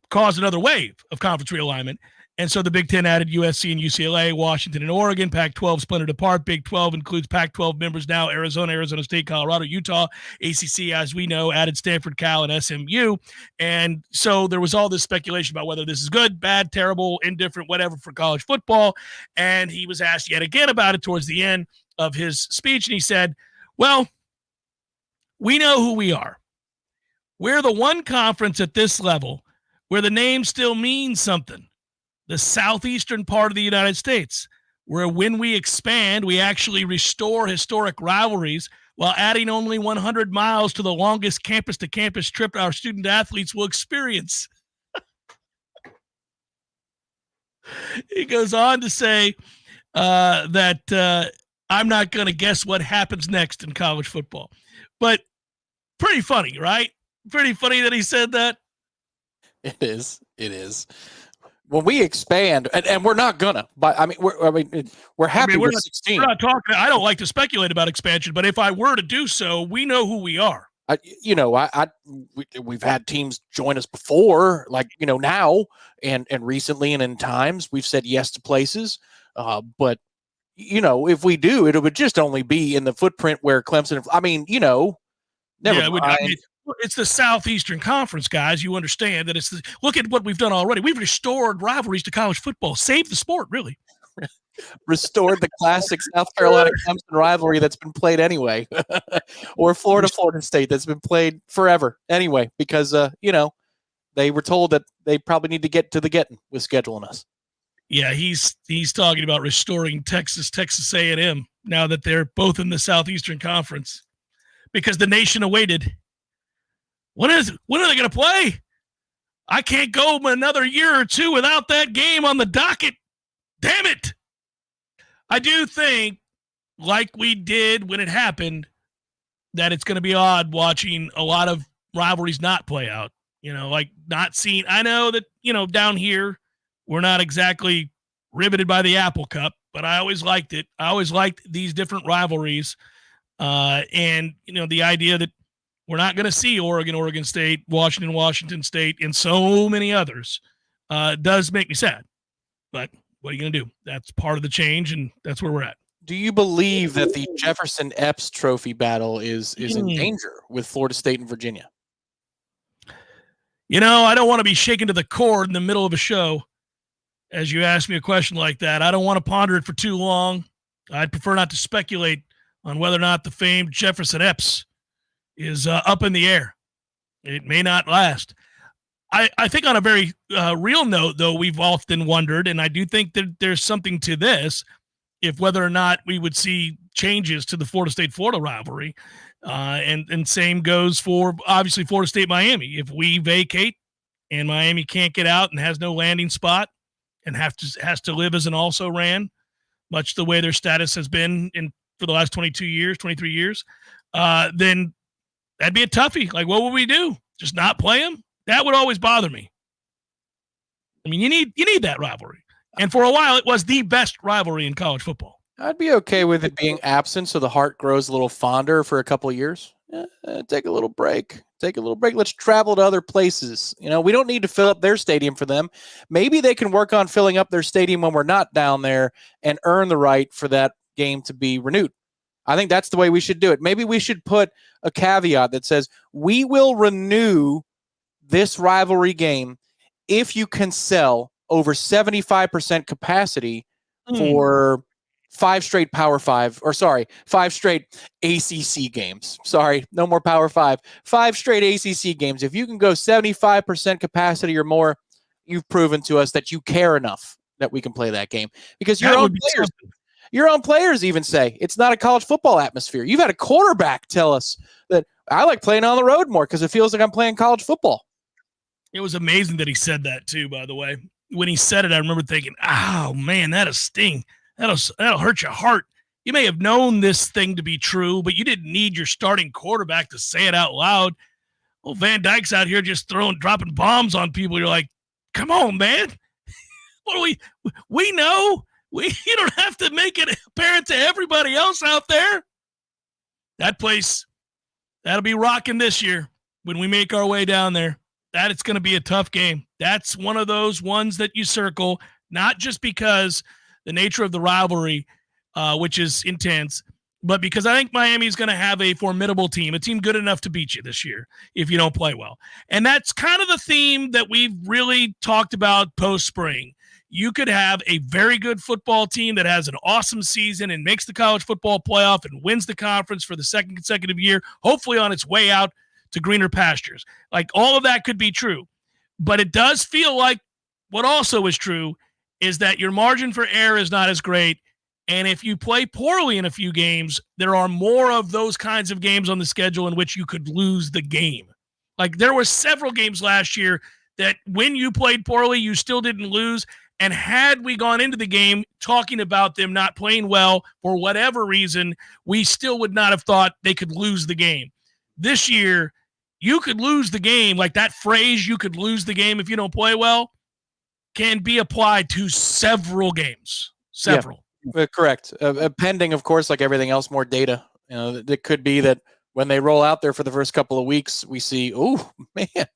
[SPEAKER 1] caused another wave of conference realignment. And so the Big Ten added USC and UCLA, Washington and Oregon. Pac-12 splintered apart. Big 12 includes Pac-12 members now: Arizona, Arizona State, Colorado, Utah. ACC, as we know, added Stanford, Cal, and SMU. And so there was all this speculation about whether this is good, bad, terrible, indifferent, whatever for college football. And he was asked yet again about it towards the end of his speech. And he said, well, we know who we are. We're the one conference at this level where the name still means something. The southeastern part of the United States, where when we expand, we actually restore historic rivalries while adding only 100 miles to the longest campus-to-campus trip our student athletes will experience. He goes on to say that I'm not going to guess what happens next in college football. But pretty funny, right? Pretty funny that he said that.
[SPEAKER 2] It is. When we expand, and we're not gonna, but we're happy with 16.
[SPEAKER 1] We're not talking. I don't like to speculate about expansion, but if I were to do so, we know who we are.
[SPEAKER 2] We've had teams join us before, now and recently, and in times we've said yes to places. But if we do, it would just only be in the footprint where Clemson. Never mind.
[SPEAKER 1] It's the Southeastern Conference, guys. You understand that look at what we've done already. We've restored rivalries to college football. Saved the sport, really.
[SPEAKER 2] Restored the classic South Carolina Clemson rivalry that's been played anyway. Or Florida State that's been played forever anyway, because, they were told that they probably need to get to the getting with scheduling us.
[SPEAKER 1] Yeah, he's talking about restoring Texas A&M now that they're both in the Southeastern Conference, because the nation awaited. When are they going to play? I can't go another year or two without that game on the docket. Damn it. I do think, like we did when it happened, that it's going to be odd watching a lot of rivalries not play out. Not seeing. I know that, down here, we're not exactly riveted by the Apple Cup, but I always liked it. I always liked these different rivalries. And, the idea that we're not going to see Oregon State, Washington State, and so many others. Does make me sad. But what are you going to do? That's part of the change, and that's where we're at.
[SPEAKER 2] Do you believe that the Jefferson Epps Trophy battle is in danger with Florida State and Virginia?
[SPEAKER 1] I don't want to be shaken to the core in the middle of a show as you ask me a question like that. I don't want to ponder it for too long. I'd prefer not to speculate on whether or not the famed Jefferson Epps is up in the air. It may not last. I think on a very real note, though, we've often wondered, and I do think that there's something to this, if whether or not we would see changes to the Florida State-Florida rivalry. And same goes for, obviously, Florida State-Miami. If we vacate and Miami can't get out and has no landing spot and has to live as an also-ran, much the way their status has been for the last 23 years, then that'd be a toughie. Like, what would we do? Just not play them? That would always bother me. I mean, you need that rivalry. And for a while, it was the best rivalry in college football.
[SPEAKER 2] I'd be okay with it being absent so the heart grows a little fonder for a couple of years. Take a little break. Let's travel to other places. We don't need to fill up their stadium for them. Maybe they can work on filling up their stadium when we're not down there and earn the right for that game to be renewed. I think that's the way we should do it. Maybe we should put a caveat that says we will renew this rivalry game if you can sell over 75% capacity for 5 straight ACC games. Sorry, no more Power 5. 5 straight ACC games. If you can go 75% capacity or more, you've proven to us that you care enough that we can play that game. Because your own players even say it's not a college football atmosphere. You've had a quarterback tell us that I like playing on the road more because it feels like I'm playing college football.
[SPEAKER 1] It was amazing that he said that too, by the way. When he said it, I remember thinking, oh man, that'll sting. That'll hurt your heart. You may have known this thing to be true, but you didn't need your starting quarterback to say it out loud. Well, Van Dyke's out here just dropping bombs on people. You're like, come on, man. What do we know? You don't have to make it apparent to everybody else out there. That place, that'll be rocking this year when we make our way down there. That it's going to be a tough game. That's one of those ones that you circle, not just because the nature of the rivalry, which is intense, but because I think Miami is going to have a formidable team, a team good enough to beat you this year if you don't play well. And that's kind of the theme that we've really talked about post-spring. You could have a very good football team that has an awesome season and makes the college football playoff and wins the conference for the second consecutive year, hopefully on its way out to greener pastures. Like, all of that could be true. But it does feel like what also is true is that your margin for error is not as great. And if you play poorly in a few games, there are more of those kinds of games on the schedule in which you could lose the game. Like, there were several games last year that when you played poorly, you still didn't lose. And had we gone into the game talking about them not playing well for whatever reason, we still would not have thought they could lose the game. This year, you could lose the game. Like, that phrase, you could lose the game if you don't play well, can be applied to several games. Several.
[SPEAKER 2] Yeah, correct. Pending, of course, like everything else, more data. It could be that when they roll out there for the first couple of weeks, we see, oh, man,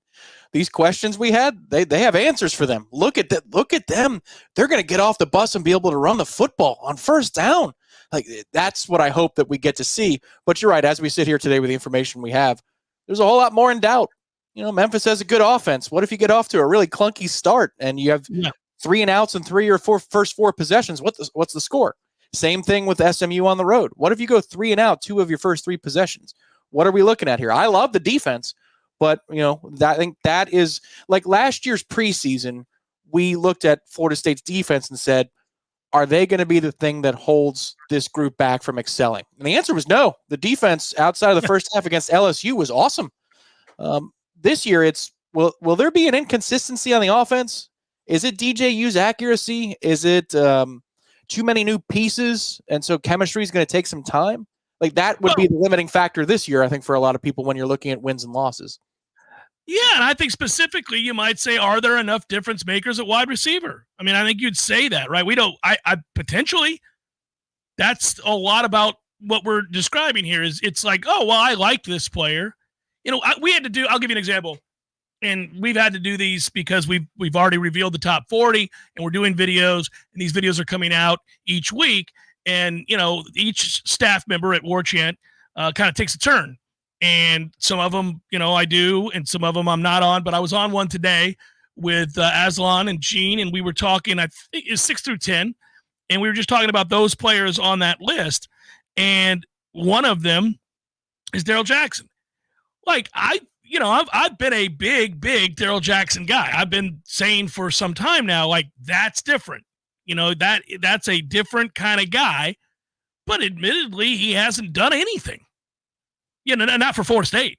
[SPEAKER 2] these questions we had, they have answers for them. Look at that. Look at them. They're going to get off the bus and be able to run the football on first down. Like, that's what I hope that we get to see. But you're right. As we sit here today with the information we have, there's a whole lot more in doubt. Memphis has a good offense. What if you get off to a really clunky start and you have 3 and outs and 3 or 4 first 4 possessions? What's the score? Same thing with SMU on the road. What if you go 3 and out 2 of your first 3 possessions? What are we looking at here? I love the defense, but I think that is like last year's preseason. We looked at Florida State's defense and said, are they going to be the thing that holds this group back from excelling? And the answer was no. The defense outside of the first half against LSU was awesome. This year, will there be an inconsistency on the offense? Is it DJU's accuracy? Is it too many new pieces, and so chemistry is going to take some time? Like, that would be the limiting factor this year, I think, for a lot of people when you're looking at wins and losses.
[SPEAKER 1] Yeah, and I think specifically you might say, are there enough difference makers at wide receiver? I mean, I think you'd say that, right? We don't. I potentially, that's a lot about what we're describing here. Is it's like, oh, well, I like this player. we had to do, I'll give you an example. And we've had to do these because we've already revealed the top 40 and we're doing videos, and these videos are coming out each week. And, each staff member at Warchant kind of takes a turn. And some of them, I do, and some of them I'm not on. But I was on one today with Aslan and Gene, and we were talking, I think it's 6 through 10. And we were just talking about those players on that list. And one of them is Daryl Jackson. Like, I've been a big Daryl Jackson guy. I've been saying for some time now, like, that's different. That's a different kind of guy. But admittedly, he hasn't done anything. Not for Florida State.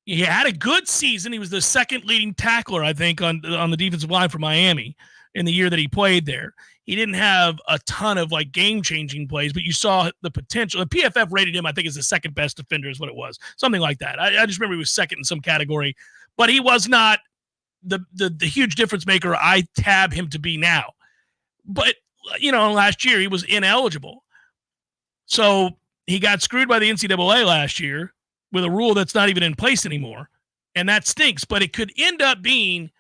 [SPEAKER 1] He had a good season. He was the second leading tackler, I think, on the defensive line for Miami in the year that he played there. He didn't have a ton of game-changing plays, but you saw the potential. The PFF rated him, I think, as the second best defender is what it was. Something like that. I just remember he was second in some category, but he was not the huge difference maker I tab him to be now. But, last year he was ineligible. So he got screwed by the NCAA last year with a rule that's not even in place anymore, and that stinks. But it could end up being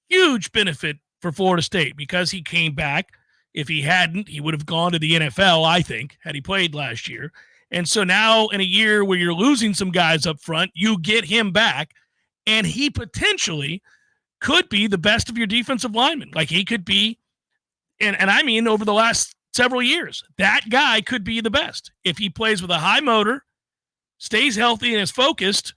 [SPEAKER 1] huge benefit for Florida State because he came back. If he hadn't, he would have gone to the NFL, I think, had he played last year. And so now in a year where you're losing some guys up front, you get him back, and he potentially could be the best of your defensive linemen. Like, he could be, and I mean over the last several years, that guy could be the best. If he plays with a high motor, stays healthy and is focused,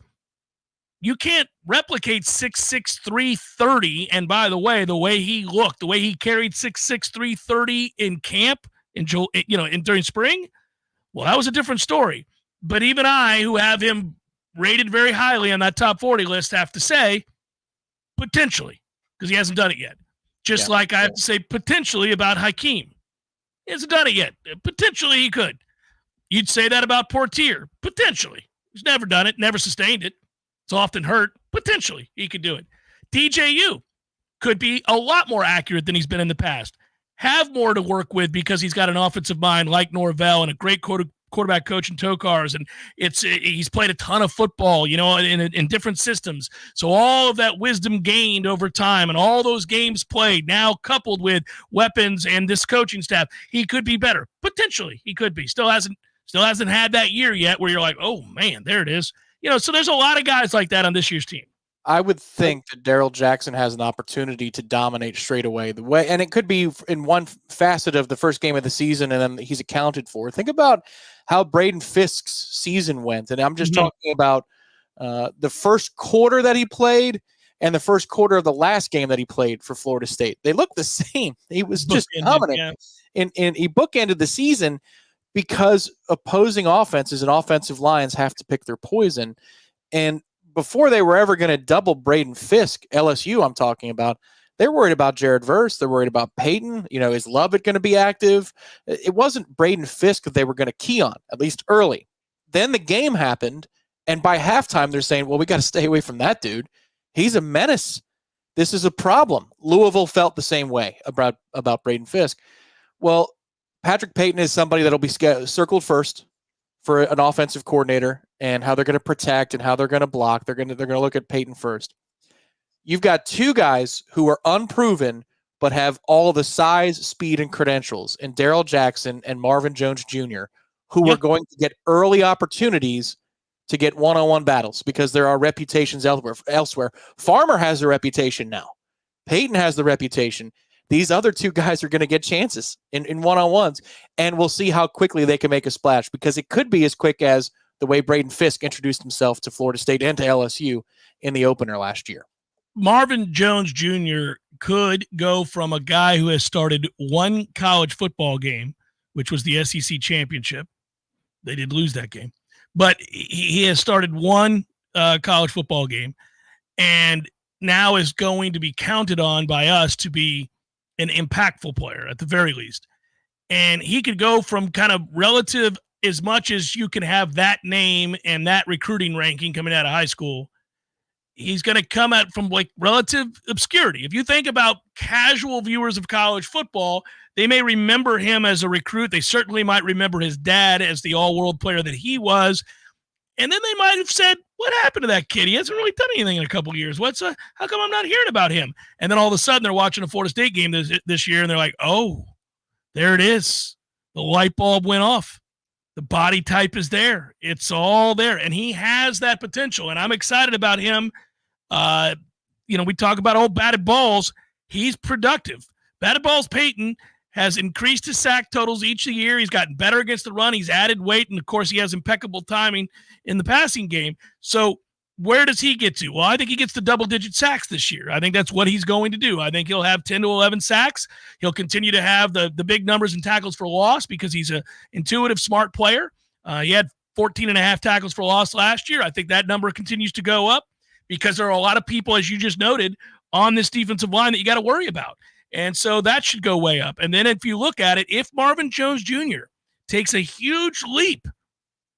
[SPEAKER 1] you can't replicate 6'6", 330. And by the way he looked, the way he carried 6'6", 330 in camp, during spring, well, that was a different story. But even I, who have him rated very highly on that top 40 list, have to say potentially, because he hasn't done it yet. Just like I have to say potentially about Hakeem. He hasn't done it yet. Potentially he could. You'd say that about Portier. Potentially. He's never done it, never sustained it. It's often hurt. Potentially, he could do it. DJU could be a lot more accurate than he's been in the past. Have more to work with because he's got an offensive mind like Norvell and a great quarterback coach in Tokars, and he's played a ton of football, in different systems. So all of that wisdom gained over time and all those games played, now coupled with weapons and this coaching staff, he could be better. Potentially, he could be. Still hasn't had that year yet where you're like, oh man, there it is. So there's a lot of guys like that on this year's team.
[SPEAKER 2] I would think that Daryl Jackson has an opportunity to dominate straight away and it could be in one facet of the first game of the season, and then he's accounted for. Think about how Braden Fisk's season went. And I'm just talking about the first quarter that he played and the first quarter of the last game that he played for Florida State. They looked the same. He was just dominant. Yeah. And he bookended the season because opposing offenses and offensive lines have to pick their poison. And before they were ever going to double Braden Fisk, LSU I'm talking about, they're worried about Jared Verse. They're worried about Peyton. Is Lovett going to be active? It wasn't Braden Fisk that they were going to key on, at least early. Then the game happened, and by halftime they're saying, well, we got to stay away from that dude. He's a menace. This is a problem. Louisville felt the same way about Braden Fisk. Well, Patrick Peyton is somebody that'll be circled first for an offensive coordinator and how they're going to protect and how they're going to block. They're going to look at Peyton first. You've got two guys who are unproven but have all the size, speed, and credentials in Daryl Jackson and Marvin Jones Jr., who are going to get early opportunities to get one-on-one battles because there are reputations elsewhere. Farmer has a reputation now. Peyton has the reputation. These other two guys are going to get chances in one-on-ones, and we'll see how quickly they can make a splash, because it could be as quick as the way Braden Fisk introduced himself to Florida State and to LSU in the opener last year.
[SPEAKER 1] Marvin Jones Jr. could go from a guy who has started one college football game, which was the SEC championship. They did lose that game, but he has started one college football game and now is going to be counted on by us to be an impactful player at the very least. And he could go from kind of relative, as much as you can have that name and that recruiting ranking coming out of high school, he's going to come out from like relative obscurity. If you think about casual viewers of college football, they may remember him as a recruit. They certainly might remember his dad as the all-world player that he was. And then they might have said, what happened to that kid? He hasn't really done anything in a couple of years. How come I'm not hearing about him? And then all of a sudden they're watching a Florida State game this year, and they're like, oh, there it is. The light bulb went off. The body type is there. It's all there. And he has that potential. And I'm excited about him. We talk about old batted balls. He's productive. Batted balls Peyton has increased his sack totals each year. He's gotten better against the run. He's added weight. And, of course, he has impeccable timing in the passing game. So where does he get to? Well, I think he gets to double-digit sacks this year. I think that's what he's going to do. I think he'll have 10 to 11 sacks. He'll continue to have the big numbers and tackles for loss because he's an intuitive, smart player. He had 14.5 tackles for loss last year. I think that number continues to go up because there are a lot of people, as you just noted, on this defensive line that you got to worry about. And so that should go way up. And then if you look at it, if Marvin Jones Jr. takes a huge leap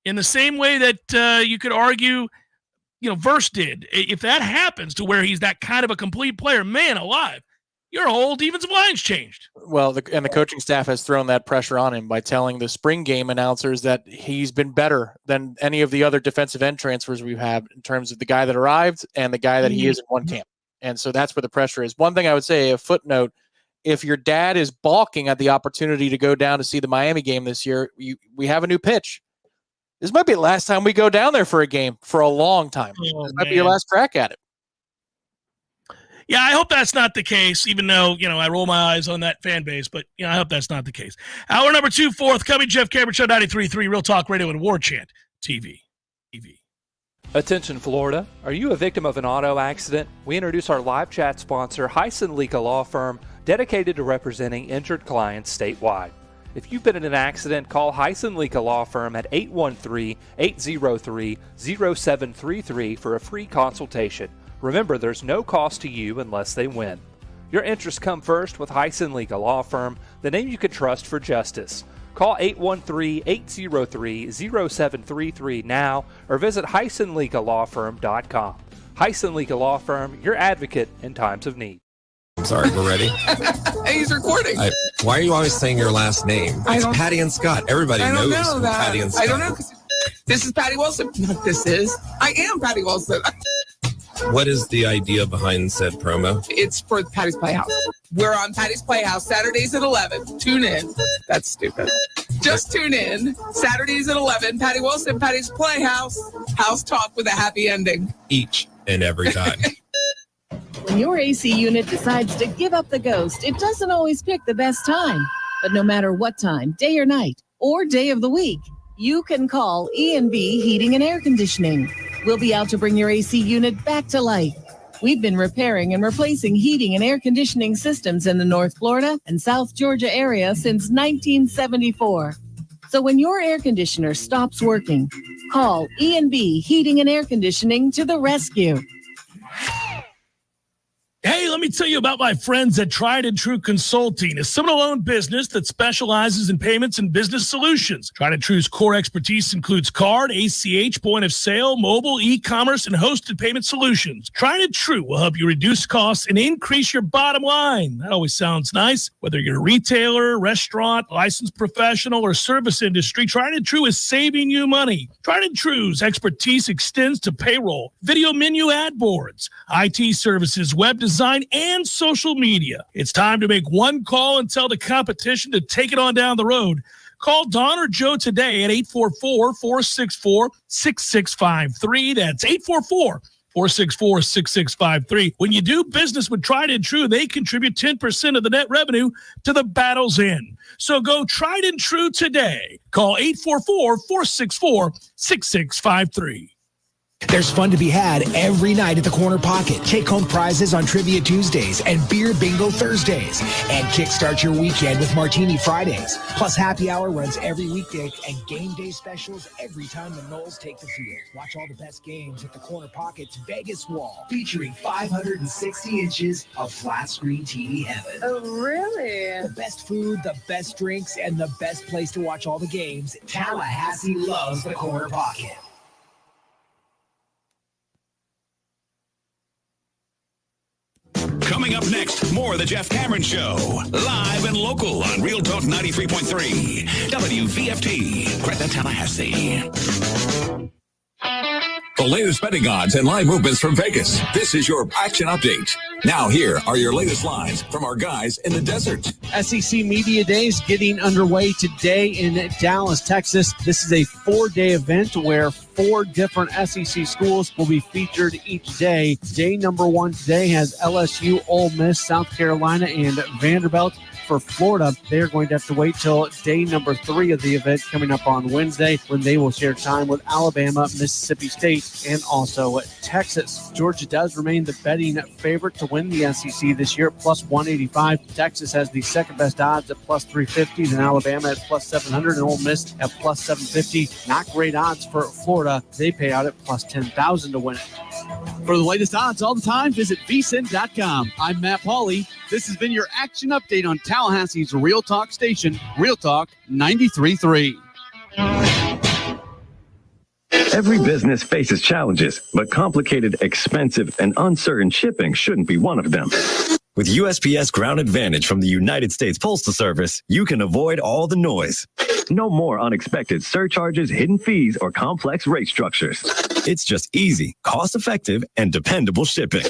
[SPEAKER 1] in the same way that you could argue – Verse did. If that happens to where he's that kind of a complete player, man alive, your whole defensive line's changed.
[SPEAKER 2] Well, the coaching staff has thrown that pressure on him by telling the spring game announcers that he's been better than any of the other defensive end transfers we've had in terms of the guy that arrived and the guy that he is in one camp. And so that's where the pressure is. One thing I would say, a footnote, if your dad is balking at the opportunity to go down to see the Miami game this year, we have a new pitch. This might be the last time we go down there for a game for a long time. This might be your last crack at it.
[SPEAKER 1] Yeah, I hope that's not the case, even though, I roll my eyes on that fan base. But, I hope that's not the case. Hour number 2, forthcoming. Jeff Cameron Show, 93.3 Real Talk Radio and Warchant TV.
[SPEAKER 16] Attention, Florida. Are you a victim of an auto accident? We introduce our live chat sponsor, Hyson Leaka Law Firm, dedicated to representing injured clients statewide. If you've been in an accident, call Hyson Leaka Law Firm at 813-803-0733 for a free consultation. Remember, there's no cost to you unless they win. Your interests come first with Hyson Leaka Law Firm, the name you can trust for justice. Call 813-803-0733 now or visit HysonLeakaLawFirm.com. Hyson Leaka Law Firm, your advocate in times of need.
[SPEAKER 17] I'm sorry, we're ready.
[SPEAKER 18] Hey, he's recording.
[SPEAKER 17] Why are you always saying your last name? It's Patty and Scott. Everybody knows Patty and Scott.
[SPEAKER 18] I don't know. This is Patty Wilson. I am Patty Wilson.
[SPEAKER 17] What is the idea behind said promo?
[SPEAKER 18] It's for Patty's Playhouse. We're on Patty's Playhouse Saturdays at 11. Tune in. That's stupid. Just tune in. Saturdays at 11. Patty Wilson, Patty's Playhouse. House talk with a happy ending.
[SPEAKER 17] Each and every time.
[SPEAKER 19] When your AC unit decides to give up the ghost, it doesn't always pick the best time. But no matter what time, day or night, or day of the week, you can call E&B Heating and Air Conditioning. We'll be out to bring your AC unit back to life. We've been repairing and replacing heating and air conditioning systems in the North Florida and South Georgia area since 1974. So when your air conditioner stops working, call E&B Heating and Air Conditioning to the rescue.
[SPEAKER 1] Hey, let me tell you about my friends at Tried and True Consulting, a Seminole-owned business that specializes in payments and business solutions. Tried and True's core expertise includes card, ACH, point of sale, mobile, e-commerce, and hosted payment solutions. Tried and True will help you reduce costs and increase your bottom line. That always sounds nice. Whether you're a retailer, restaurant, licensed professional, or service industry, Tried and True is saving you money. Tried and True's expertise extends to payroll, video menu ad boards, IT services, web design, and social media. It's time to make one call and tell the competition to take it on down the road. Call Don or Joe today at 844-464-6653. That's 844-464-6653. When you do business with Tried and True, they contribute 10% of the net revenue to the battle's end. So go Tried and True today. Call 844-464-6653.
[SPEAKER 20] There's fun to be had every night at the Corner Pocket. Take home prizes on Trivia Tuesdays and Beer Bingo Thursdays. And kickstart your weekend with Martini Fridays. Plus happy hour runs every weekday and game day specials every time the Noles take the field. Watch all the best games at the Corner Pocket's Vegas Wall, featuring 560 inches of flat screen TV heaven.
[SPEAKER 21] Oh, really?
[SPEAKER 20] The best food, the best drinks, and the best place to watch all the games. Tallahassee loves the Corner Pocket.
[SPEAKER 13] Coming up next, more of the Jeff Cameron Show. Live and local on Real Talk 93.3. WVFT, Greta, Tallahassee. The latest betting odds and line movements from Vegas. This is your action update. Now here are your latest lines from our guys in the desert.
[SPEAKER 21] SEC Media Days getting underway today in Dallas, Texas. This is a 4-day event where 4 different SEC schools will be featured each day. Day number 1 today has LSU, Ole Miss, South Carolina, and Vanderbilt. For Florida, they're going to have to wait till day number 3 of the event coming up on Wednesday, when they will share time with Alabama, Mississippi State, and also Texas. Georgia does remain the betting favorite to win the SEC this year, plus 185. Texas has the second best odds at plus 350, then Alabama at plus 700, and Ole Miss at plus 750. Not great odds for Florida. They pay out at plus 10,000 to win it. For the latest odds all the time, visit vsin.com. I'm Matt Pauley. This has been your action update on Tallahassee's Real Talk station, Real Talk 93.3.
[SPEAKER 22] Every business faces challenges, but complicated, expensive, and uncertain shipping shouldn't be one of them. With USPS Ground Advantage from the United States Postal Service, you can avoid all the noise. No more unexpected surcharges, hidden fees, or complex rate structures. It's just easy, cost-effective, and dependable shipping.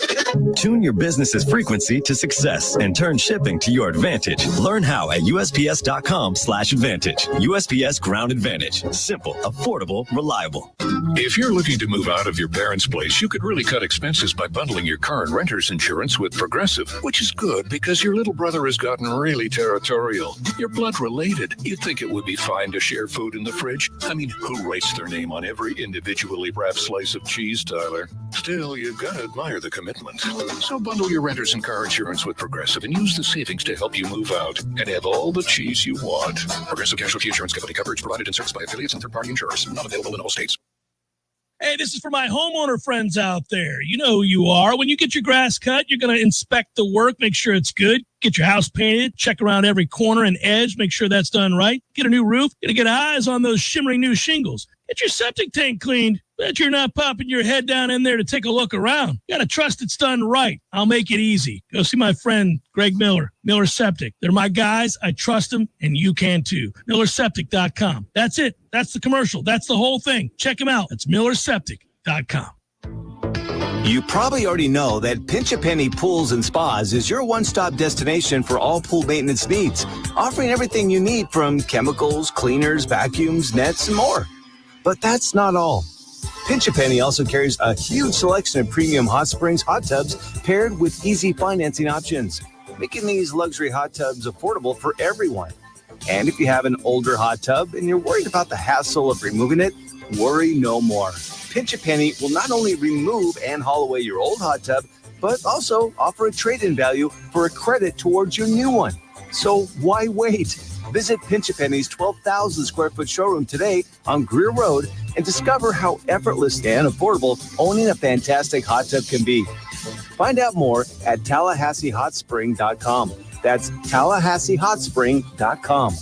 [SPEAKER 22] Tune your business's frequency to success and turn shipping to your advantage. Learn how at USPS.com/advantage. USPS Ground Advantage. Simple, affordable, reliable.
[SPEAKER 13] If you're looking to move out of your parents' place, you could really cut expenses by bundling your car and renter's insurance with Progressive, which is good because your little brother has gotten really territorial. You're blood related. You'd think it would be fine to share food in the fridge. I mean, who writes their name on every individually wrapped slice of cheese, Tyler? Still, you've got to admire the commitment. So bundle your renters and car insurance with Progressive and use the savings to help you move out and have all the cheese you want. Progressive Casualty Insurance Company coverage provided and serviced by affiliates and third-party insurers. Not available in all states.
[SPEAKER 1] Hey, this is for my homeowner friends out there. You know who you are. When you get your grass cut, you're going to inspect the work, make sure it's good. Get your house painted, check around every corner and edge, make sure that's done right. Get a new roof, get eyes on those shimmering new shingles. Get your septic tank cleaned. Bet you're not popping your head down in there to take a look around. You got to trust it's done right. I'll make it easy. Go see my friend Greg Miller, Miller Septic. They're my guys. I trust them, and you can too. MillerSeptic.com. That's it. That's the commercial. That's the whole thing. Check them out. It's MillerSeptic.com.
[SPEAKER 23] You probably already know that Pinch a Penny Pools and Spas is your one-stop destination for all pool maintenance needs, offering everything you need from chemicals, cleaners, vacuums, nets, and more. But that's not all. Pinch a Penny also carries a huge selection of premium hot springs hot tubs paired with easy financing options, making these luxury hot tubs affordable for everyone. And if you have an older hot tub and you're worried about the hassle of removing it, worry no more. Pinch a Penny will not only remove and haul away your old hot tub, but also offer a trade-in value for a credit towards your new one. So why wait? Visit Pinch a Penny's 12,000 square foot showroom today on Greer Road and discover how effortless and affordable owning a fantastic hot tub can be. Find out more at TallahasseeHotSpring.com. That's TallahasseeHotSpring.com.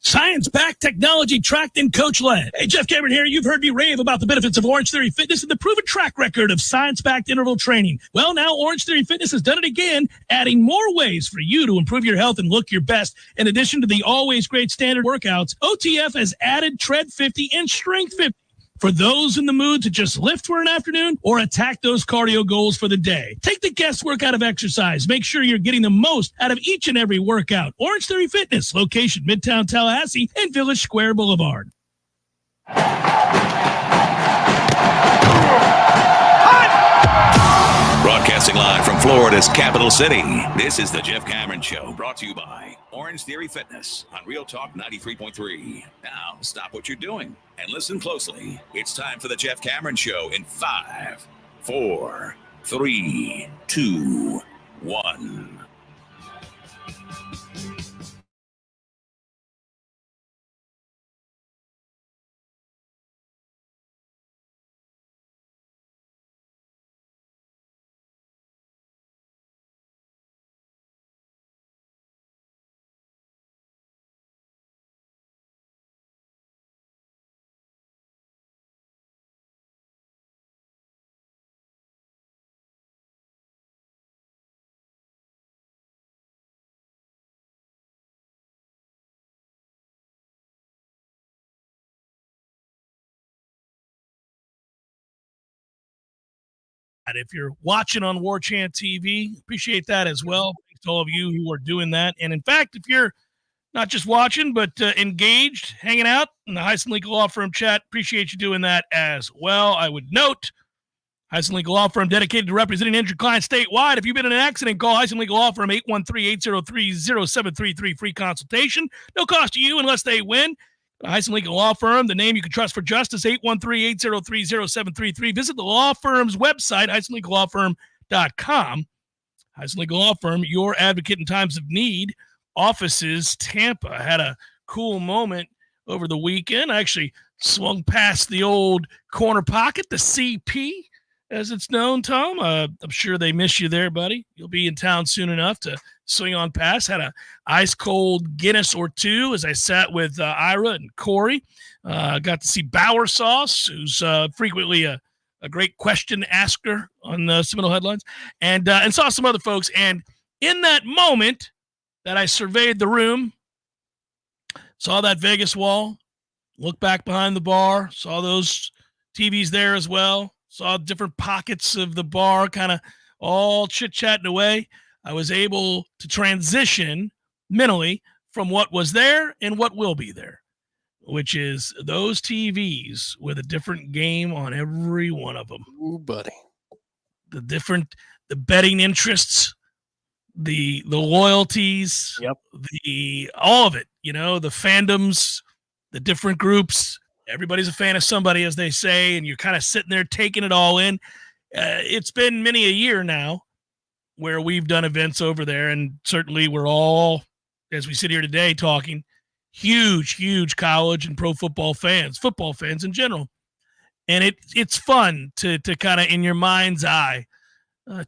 [SPEAKER 1] Science-backed, technology-tracked, and coach-led. Hey, Jeff Cameron here. You've heard me rave about the benefits of Orange Theory Fitness and the proven track record of science-backed interval training. Well, now Orange Theory Fitness has done it again, adding more ways for you to improve your health and look your best. In addition to the always great standard workouts, OTF has added Tread 50 and Strength 50. For those in the mood to just lift for an afternoon or attack those cardio goals for the day. Take the guesswork out of exercise. Make sure you're getting the most out of each and every workout. Orange Theory Fitness, location Midtown Tallahassee and Village Square Boulevard.
[SPEAKER 12] Broadcasting live from Florida's capital city, this is the Jeff Cameron Show, brought to you by Orange Theory Fitness on Real Talk 93.3. Now, stop what you're doing and listen closely. It's time for the Jeff Cameron Show in 5, 4, 3, 2, 1.
[SPEAKER 1] If you're watching on Warchant TV, appreciate that as well. Thanks to all of you who are doing that. And in fact, if you're not just watching, but engaged, hanging out in the Heisen Legal Law Firm chat, appreciate you doing that as well. I would note, Heisen Legal Law Firm dedicated to representing injured clients statewide. If you've been in an accident, call Heisen Legal Law Firm 813-803-0733. Free consultation. No cost to you unless they win. Heisen Legal Law Firm, the name you can trust for justice, 813-803-0733. Visit the law firm's website, HeisenLegalLawFirm.com. Heisen Legal Law Firm, your advocate in times of need. Offices, Tampa. I had a cool moment over the weekend. I actually swung past the old corner pocket, the CP, as it's known, Tom. I'm sure they miss you there, buddy. You'll be in town soon enough to swing on past. Had a ice-cold Guinness or two as I sat with Ira and Corey. Got to see Bauer Sauce, who's frequently a great question asker on the Seminole Headlines, and saw some other folks. And in that moment that I surveyed the room, saw that Vegas wall, looked back behind the bar, saw those TVs there as well, saw different pockets of the bar kind of all chit-chatting away. I was able to transition mentally from what was there and what will be there, which is those TVs with a different game on every one of them.
[SPEAKER 2] Ooh, buddy.
[SPEAKER 1] The betting interests, the loyalties, all of it, the fandoms, the different groups. Everybody's a fan of somebody, as they say, and you're kind of sitting there taking it all in. It's been many a year now where we've done events over there, and certainly we're all, as we sit here today, talking huge college and pro football fans in general. And it's fun to kind of, in your mind's eye,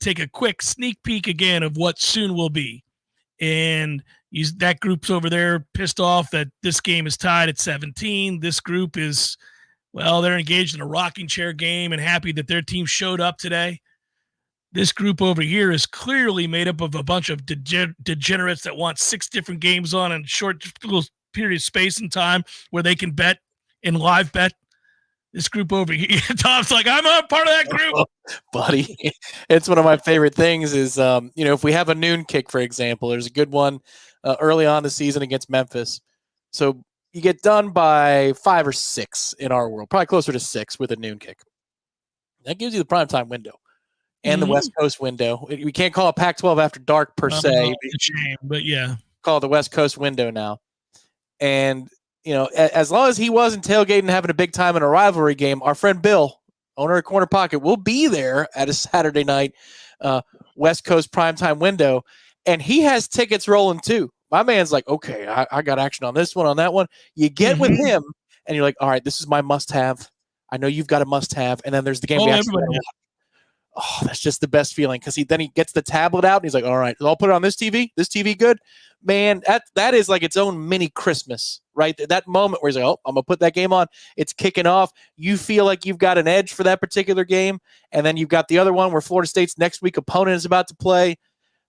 [SPEAKER 1] take a quick sneak peek again of what soon will be. And that group's over there pissed off that this game is tied at 17. This group is, they're engaged in a rocking chair game and happy that their team showed up today. This group over here is clearly made up of a bunch of degenerates that want 6 different games on in a short little period of space and time where they can bet and live bet. This group over here, Tom's like, I'm a part of that group.
[SPEAKER 2] Buddy, it's one of my favorite things is, if we have a noon kick, for example, there's a good one early on the season against Memphis. So you get done by 5 or 6 in our world, probably closer to 6 with a noon kick. That gives you the primetime window and the West Coast window. We can't call it Pac-12 after dark per se.
[SPEAKER 1] It's a shame, but yeah.
[SPEAKER 2] Call it the West Coast window now. And, as long as he wasn't tailgating, having a big time in a rivalry game, our friend Bill, owner of Corner Pocket, will be there at a Saturday night West Coast primetime window. And he has tickets rolling too. My man's like, okay, I got action on this one, on that one. You get with him, and you're like, all right, this is my must-have. I know you've got a must-have. And then there's the game we actually watch. Oh, that's just the best feeling, because he gets the tablet out and he's like, all right, I'll put it on this TV. This TV good? Man, that is like its own mini Christmas, right? That moment where he's like, oh, I'm going to put that game on. It's kicking off. You feel like you've got an edge for that particular game. And then you've got the other one where Florida State's next week opponent is about to play.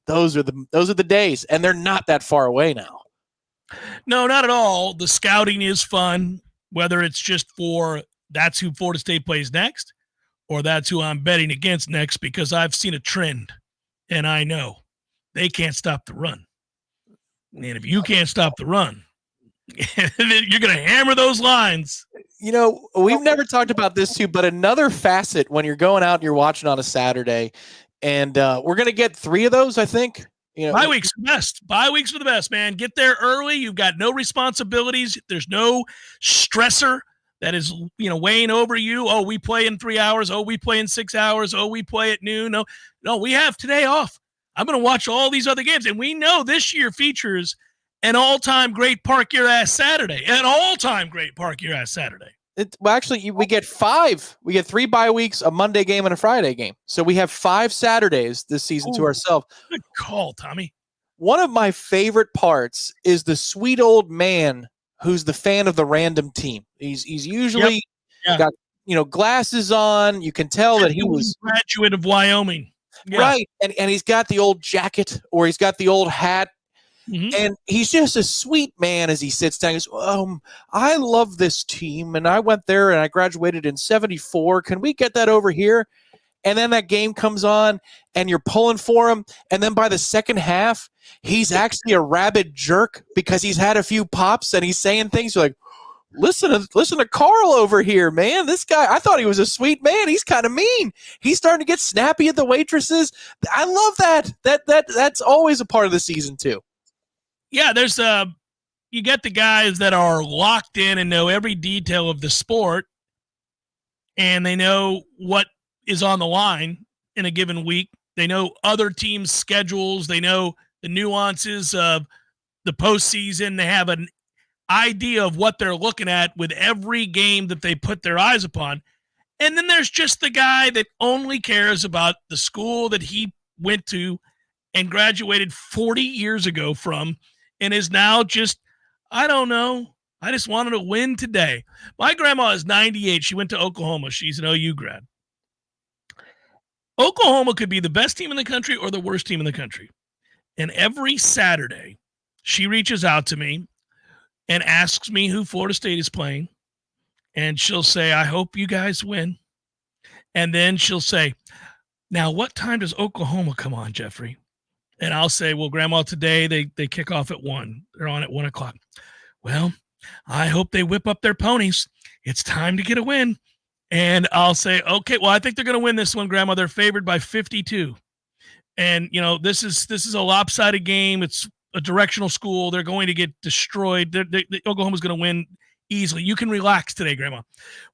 [SPEAKER 2] Those are the days, and they're not that far away now.
[SPEAKER 1] No, not at all. The scouting is fun, whether it's just for that's who Florida State plays next, or that's who I'm betting against next, because I've seen a trend, and I know they can't stop the run. And if you can't stop the run, you're going to hammer those lines.
[SPEAKER 2] We've never talked about this too, but another facet when you're going out and you're watching on a Saturday, and we're going to get 3 of those, I think.
[SPEAKER 1] Bye weeks are the best. Bye weeks are the best, man. Get there early. You've got no responsibilities. There's no stressor that is, weighing over you. Oh, we play in 3 hours. Oh, we play in 6 hours. Oh, we play at noon. No, we have today off. I'm going to watch all these other games. And we know this year features an all-time great Park Your Ass Saturday. An all-time great Park Your Ass Saturday.
[SPEAKER 2] Actually, we get 5. We get 3 bye weeks, a Monday game, and a Friday game. So we have 5 Saturdays this season to ourselves.
[SPEAKER 1] Good call, Tommy.
[SPEAKER 2] One of my favorite parts is the sweet old man who's the fan of the random team. He's usually got glasses on. You can tell that he was
[SPEAKER 1] a graduate of Wyoming. Yeah.
[SPEAKER 2] Right. And he's got the old jacket, or he's got the old hat. Mm-hmm. And he's just a sweet man as he sits down. He goes, I love this team, and I went there and I graduated in 74. Can we get that over here? and then that game comes on and you're pulling for him, and then by the second half, he's actually a rabid jerk because he's had a few pops and he's saying things like, listen to Carl over here, man. This guy, I thought he was a sweet man. He's kind of mean. He's starting to get snappy at the waitresses. I love that. That's always a part of the season too.
[SPEAKER 1] Yeah, there's you get the guys that are locked in and know every detail of the sport, and they know what is on the line in a given week. They know other teams' schedules. They know the nuances of the postseason. They have an idea of what they're looking at with every game that they put their eyes upon. And then there's just the guy that only cares about the school that he went to and graduated 40 years ago from, and is now just, I don't know, I just wanted to win today. My grandma is 98. She went to Oklahoma. She's an OU grad. Oklahoma could be the best team in the country or the worst team in the country. And every Saturday, she reaches out to me and asks me who Florida State is playing. And she'll say, I hope you guys win. And then she'll say, now what time does Oklahoma come on, Jeffrey? And I'll say, well, Grandma, today they kick off at 1. They're on at 1 o'clock. Well, I hope they whip up their ponies. It's time to get a win. And I'll say, okay, well, I think they're going to win this one, Grandma. They're favored by 52. And, you know, this is a lopsided game. It's a directional school. They're going to get destroyed. Oklahoma's going to win easily. You can relax today, Grandma.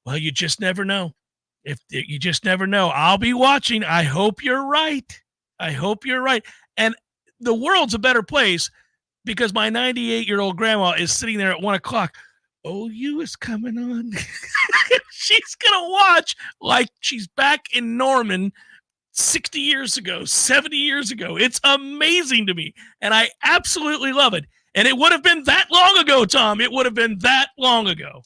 [SPEAKER 1] Well, you just never know. You just never know. I'll be watching. I hope you're right. I hope you're right. And the world's a better place because my 98-year-old grandma is sitting there at 1 o'clock. OU is coming on. She's going to watch like she's back in Norman 60 years ago, 70 years ago. It's amazing to me, and I absolutely love it. And it would have been that long ago, Tom. It would have been that long ago.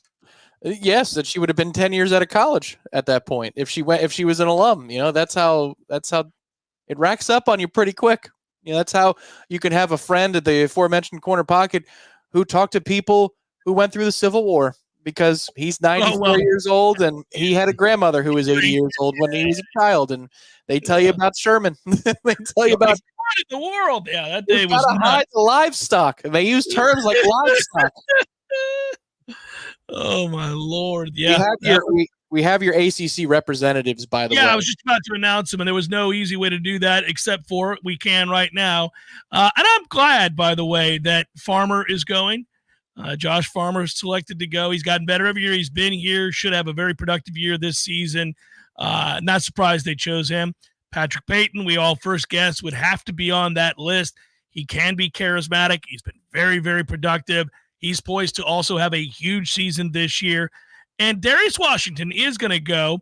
[SPEAKER 2] Yes, that she would have been 10 years out of college at that point if she was an alum. You know, that's how it racks up on you pretty quick. You know, that's how you can have a friend at the aforementioned corner pocket who talked to people who went through the Civil War because he's 94 years old and he had a grandmother who was 80 years old when he was a child, and they tell you about Sherman. They tell you about
[SPEAKER 1] the world. Yeah, that day was
[SPEAKER 2] hide the livestock. And they use terms like livestock.
[SPEAKER 1] Oh my Lord! Yeah,
[SPEAKER 2] we have your ACC representatives, by the way.
[SPEAKER 1] Yeah, I was just about to announce them, and there was no easy way to do that except for we can right now. And I'm glad, by the way, that Farmer is going. Josh Farmer is selected to go. He's gotten better every year. He's been here. Should have a very productive year this season. Not surprised they chose him. Patrick Payton, we all first guessed, would have to be on that list. He can be charismatic. He's been very, very productive. He's poised to also have a huge season this year. And Darius Washington is going to go.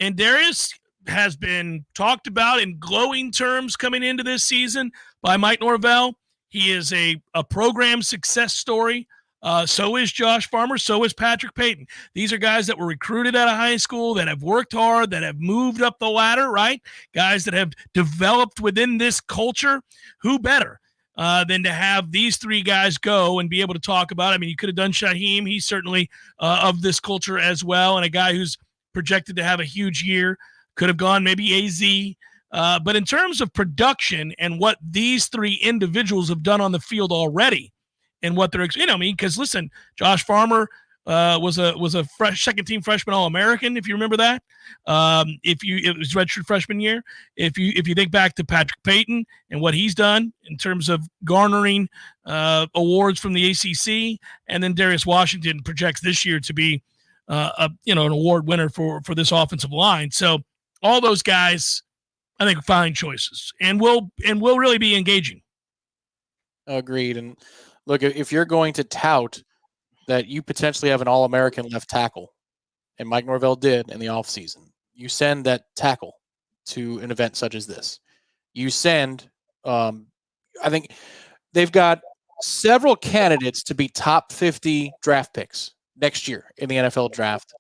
[SPEAKER 1] And Darius has been talked about in glowing terms coming into this season by Mike Norvell. He is a program success story. So is Josh Farmer. So is Patrick Payton. These are guys that were recruited out of high school, that have worked hard, that have moved up the ladder, right? Guys that have developed within this culture. Who better than to have these three guys go and be able to talk about it? I mean, you could have done Shaheem. He's certainly of this culture as well, and a guy who's projected to have a huge year. Could have gone maybe AZ. But in terms of production and what these three individuals have done on the field already, and what they're, because listen, Josh Farmer was a second team freshman All-American, if you remember that. It was redshirt freshman year. If you think back to Patrick Payton and what he's done in terms of garnering awards from the ACC, and then Darius Washington projects this year to be an award winner for this offensive line. So all those guys, I think, are fine choices, and will really be engaging.
[SPEAKER 2] Agreed. And look, if you're going to tout that you potentially have an All-American left tackle, and Mike Norvell did in the offseason, you send that tackle to an event such as this. You send, I think they've got several candidates to be top 50 draft picks next year in the NFL draft.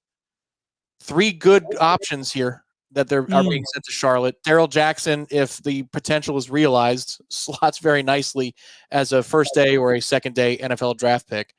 [SPEAKER 2] 3 good options here that are being sent to Charlotte. Darrell Jackson, if the potential is realized, slots very nicely as a first day or a second day NFL draft pick.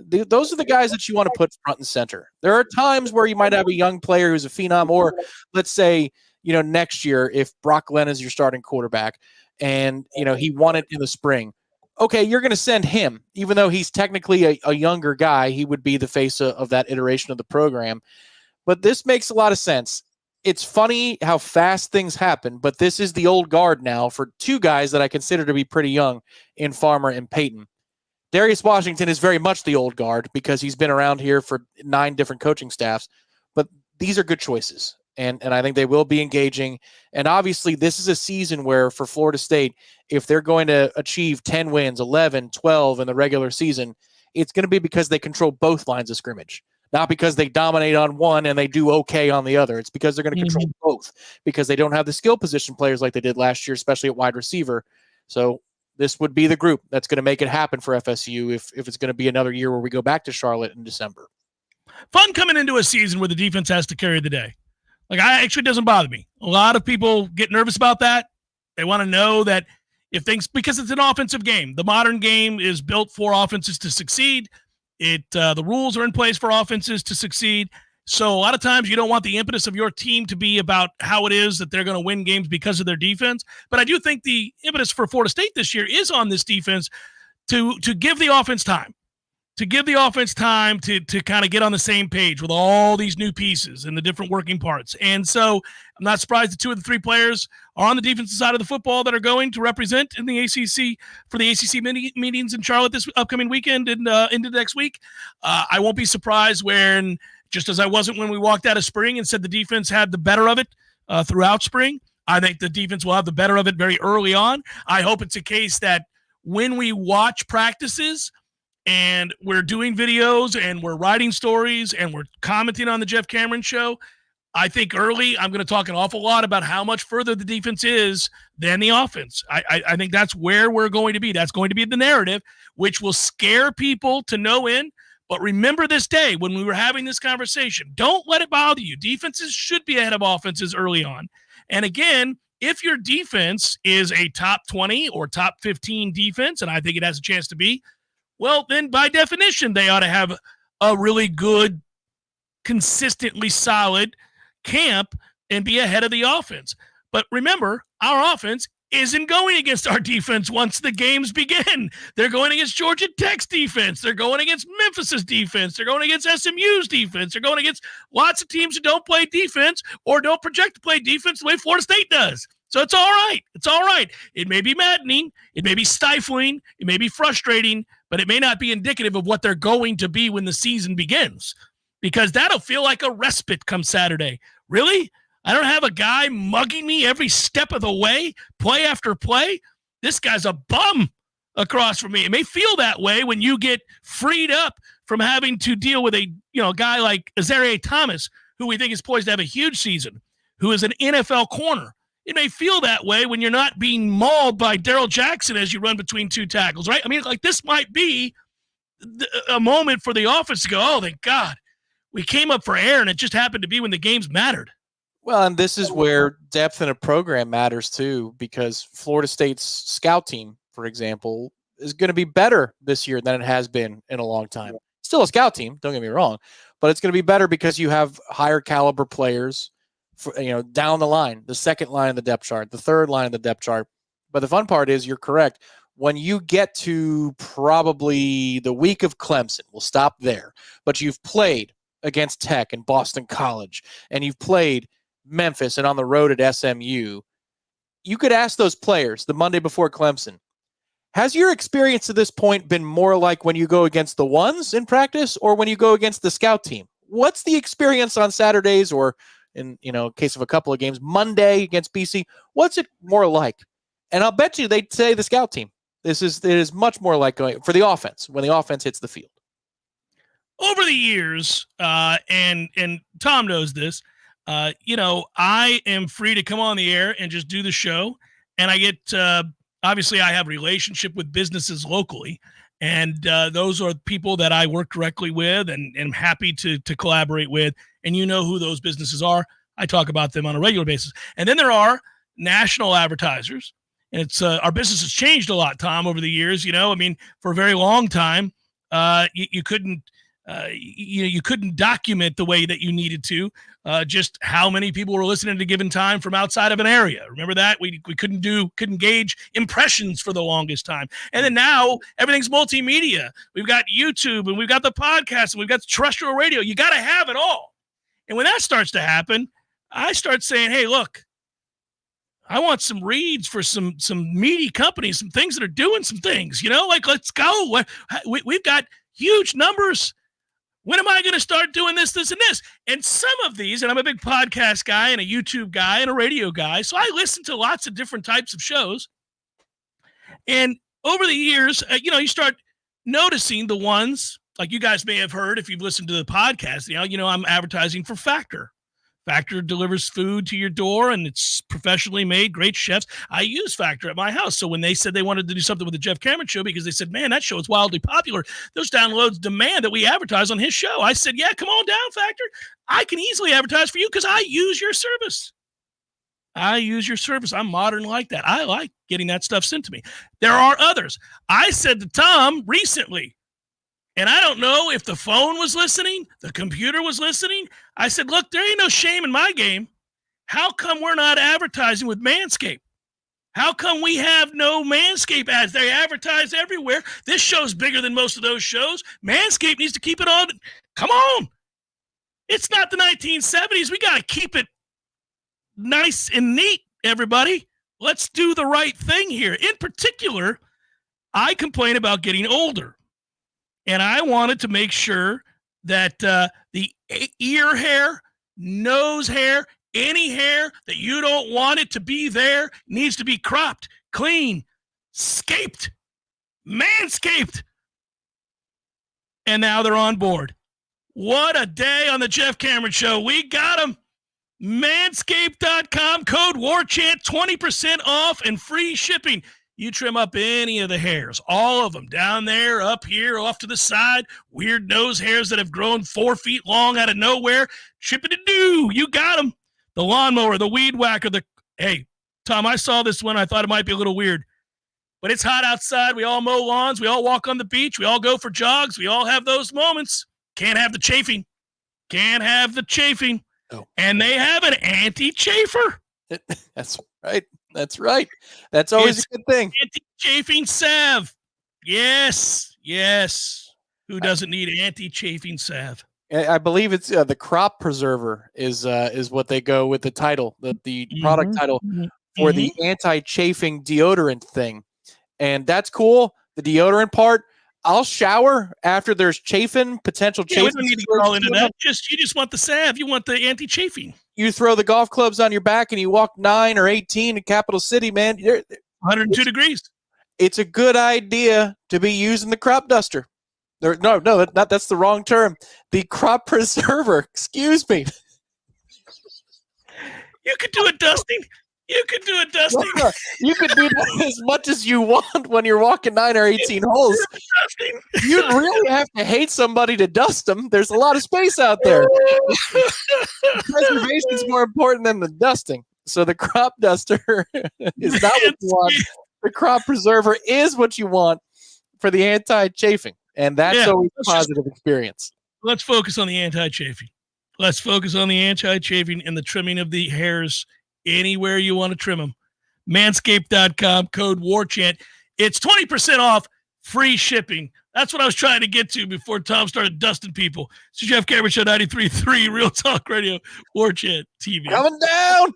[SPEAKER 2] Those are the guys that you want to put front and center. There are times where you might have a young player who's a phenom, or let's say next year, if Brock Glenn is your starting quarterback and, he won it in the spring, okay, you're going to send him, even though he's technically a younger guy. He would be the face of that iteration of the program. But this makes a lot of sense. It's funny how fast things happen, but this is the old guard now for two guys that I consider to be pretty young in Farmer and Peyton. Darius Washington is very much the old guard because he's been around here for 9 different coaching staffs, but these are good choices. And I think they will be engaging. And obviously, this is a season where for Florida State, if they're going to achieve 10 wins, 11, 12 in the regular season, it's going to be because they control both lines of scrimmage, not because they dominate on one and they do okay on the other. It's because they're going to control both because they don't have the skill position players like they did last year, especially at wide receiver. So this would be the group that's going to make it happen for FSU if it's going to be another year where we go back to Charlotte in December.
[SPEAKER 1] Fun coming into a season where the defense has to carry the day. Actually doesn't bother me. A lot of people get nervous about that. They want to know that because it's an offensive game. The modern game is built for offenses to succeed. The rules are in place for offenses to succeed. So a lot of times you don't want the impetus of your team to be about how it is that they're going to win games because of their defense. But I do think the impetus for Florida State this year is on this defense to give the offense time. To give the offense time to kind of get on the same page with all these new pieces and the different working parts. And so I'm not surprised that 2 of the 3 players are on the defensive side of the football that are going to represent in the ACC for the ACC meetings in Charlotte this upcoming weekend and into next week. I won't be surprised when, just as I wasn't when we walked out of spring and said the defense had the better of it throughout spring, I think the defense will have the better of it very early on. I hope it's a case that when we watch practices and we're doing videos and we're writing stories and we're commenting on the Jeff Cameron show, I think early I'm going to talk an awful lot about how much further the defense is than the offense. I think that's where we're going to be. That's going to be the narrative, which will scare people to no end. But remember this day when we were having this conversation. Don't let it bother you. Defenses should be ahead of offenses early on. And again, if your defense is a top 20 or top 15 defense, and I think it has a chance to be, well, then by definition, they ought to have a really good, consistently solid camp and be ahead of the offense. But remember, our offense isn't going against our defense once the games begin. They're going against Georgia Tech's defense. They're going against Memphis's defense. They're going against SMU's defense. They're going against lots of teams who don't play defense or don't project to play defense the way Florida State does. So it's all right. It's all right. It may be maddening. It may be stifling. It may be frustrating, but it may not be indicative of what they're going to be when the season begins, because that'll feel like a respite come Saturday. Really? I don't have a guy mugging me every step of the way, play after play. This guy's a bum across from me. It may feel that way when you get freed up from having to deal with a guy like Azareye'h Thomas, who we think is poised to have a huge season, who is an NFL corner. It may feel that way when you're not being mauled by Darrell Jackson as you run between 2 tackles, right? I mean, this might be a moment for the offense to go, oh, thank God. We came up for air, and it just happened to be when the games mattered.
[SPEAKER 2] Well, and this is where depth in a program matters too, because Florida State's scout team, for example, is going to be better this year than it has been in a long time. Still a scout team, don't get me wrong, but it's going to be better because you have higher caliber players down the line, the second line of the depth chart, the third line of the depth chart. But the fun part is, you're correct. When you get to probably the week of Clemson, we'll stop there, but you've played against Tech and Boston College, and you've played Memphis and on the road at SMU, you could ask those players the Monday before Clemson, has your experience to this point been more like when you go against the ones in practice or when you go against the scout team? What's the experience on Saturdays, or in case of a couple of games, Monday against BC? What's it more like? And I'll bet you they'd say the scout team. It is much more like going for the offense when the offense hits the field.
[SPEAKER 1] Over the years, and Tom knows this, I am free to come on the air and just do the show. And I get, obviously I have a relationship with businesses locally, and those are people that I work directly with and am happy to collaborate with. And you know who those businesses are. I talk about them on a regular basis. And then there are national advertisers. And it's our business has changed a lot, Tom, over the years. For a very long time, you couldn't you couldn't document the way that you needed to, just how many people were listening at a given time from outside of an area. Remember that? We couldn't gauge impressions for the longest time. And then now everything's multimedia. We've got YouTube and we've got the podcast and we've got terrestrial radio. You got to have it all. And when that starts to happen, I start saying, hey, look, I want some reads for some meaty companies, some things that are doing some things, like let's go. We've got huge numbers. When am I going to start doing this, and this? And some of these, and I'm a big podcast guy and a YouTube guy and a radio guy, so I listen to lots of different types of shows. And over the years, you start noticing the ones, like you guys may have heard if you've listened to the podcast, I'm advertising for Factor. Factor delivers food to your door, and it's professionally made, great chefs. I use Factor at my house. So when they said they wanted to do something with the Jeff Cameron Show, because they said, man, that show is wildly popular, those downloads demand that we advertise on his show. I said, yeah, come on down, Factor. I can easily advertise for you because I use your service. I'm modern like that. I like getting that stuff sent to me. There are others. I said to Tom recently, and I don't know if the phone was listening, the computer was listening. I said, look, there ain't no shame in my game. How come we're not advertising with Manscaped? How come we have no Manscaped ads? They advertise everywhere. This show's bigger than most of those shows. Manscaped needs to keep it on. Come on. It's not the 1970s. We got to keep it nice and neat, everybody. Let's do the right thing here. In particular, I complain about getting older. And I wanted to make sure that the ear hair, nose hair, any hair that you don't want it to be there needs to be cropped, clean, scaped, manscaped. And now they're on board. What a day on the Jeff Cameron Show. We got them. Manscaped.com, code WARCHANT, 20% off and free shipping. You trim up any of the hairs, all of them, down there, up here, off to the side, weird nose hairs that have grown 4 feet long out of nowhere. Chip-a-doo, you got them. The lawnmower, the weed whacker, hey, Tom, I saw this one. I thought it might be a little weird. But it's hot outside. We all mow lawns. We all walk on the beach. We all go for jogs. We all have those moments. Can't have the chafing. Oh. And they have an anti-chafer.
[SPEAKER 2] That's right. That's always a good thing.
[SPEAKER 1] Anti-chafing salve. Yes. Who doesn't need anti-chafing salve?
[SPEAKER 2] I believe it's the crop preserver is what they go with the title, the product title for the anti-chafing deodorant thing. And that's cool. The deodorant part, I'll shower after there's potential chafing.
[SPEAKER 1] We don't need to go all into that. You just want the salve. You want the anti-chafing.
[SPEAKER 2] You throw the golf clubs on your back and you walk 9 or 18 in Capital City, man.
[SPEAKER 1] 102 degrees.
[SPEAKER 2] It's a good idea to be using the crop duster. That's the wrong term. The crop preserver. Excuse me.
[SPEAKER 1] You could do a dusting. You could do
[SPEAKER 2] that as much as you want when you're walking 9 or 18 holes. You really have to hate somebody to dust them. There's a lot of space out there. Preservation is more important than the dusting. So the crop duster is not what you want. The crop preserver is what you want for the anti-chafing. And that's always a positive experience.
[SPEAKER 1] Let's focus on the anti-chafing. And the trimming of the hairs anywhere you want to trim them. Manscaped.com, code WARCHANT. It's 20% off, free shipping. That's what I was trying to get to before Tom started dusting people. It's Jeff Cameron Show, 93.3 Real Talk Radio, Warchant TV.
[SPEAKER 2] Coming down.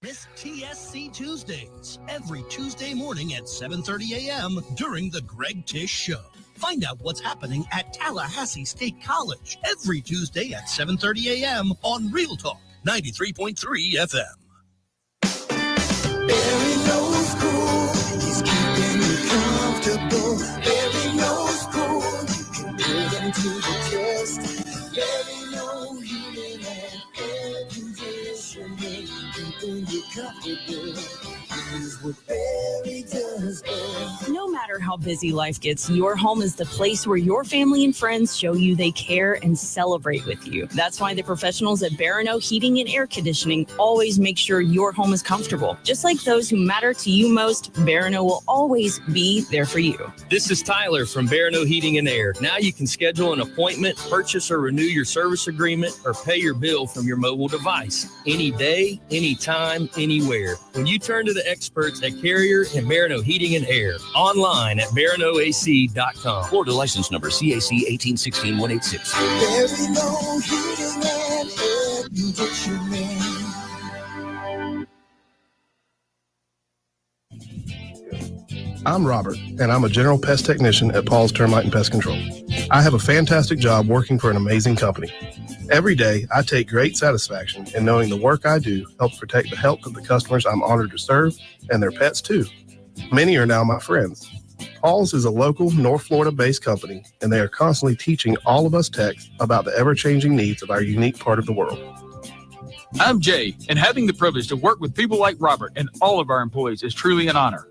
[SPEAKER 6] Miss TSC Tuesdays, every Tuesday morning at 7:30 a.m. during the Greg Tish Show. Find out what's happening at Tallahassee State College every Tuesday at 7:30 a.m. on Real Talk 93.3 FM.
[SPEAKER 3] Barry knows cool, he's keeping you comfortable. Barry knows cool, you can put him to the test. Barry knows heating and air conditioning, keeping you comfortable. Here's what Barry does best.
[SPEAKER 4] No matter how busy life gets, your home is the place where your family and friends show you they care and celebrate with you. That's why the professionals at Barano Heating and Air Conditioning always make sure your home is comfortable. Just like those who matter to you most, Barano will always be there for you.
[SPEAKER 7] This is Tyler from Barano Heating and Air. Now you can schedule an appointment, purchase or renew your service agreement, or pay your bill from your mobile device. Any day, anytime, anywhere. When you turn to the experts at Carrier and Barano Heating and Air. Online at baranoac.com.
[SPEAKER 10] Florida license number CAC 1816186.
[SPEAKER 3] Barano Heating and Air Conditioning.
[SPEAKER 24] I'm Robert, and I'm a general pest technician at Paul's Termite and Pest Control. I have a fantastic job working for an amazing company. Every day, I take great satisfaction in knowing the work I do helps protect the health of the customers I'm honored to serve and their pets too. Many are now my friends. Paul's is a local North Florida-based company, and they are constantly teaching all of us techs about the ever-changing needs of our unique part of the world.
[SPEAKER 9] I'm Jay, and having the privilege to work with people like Robert and all of our employees is truly an honor.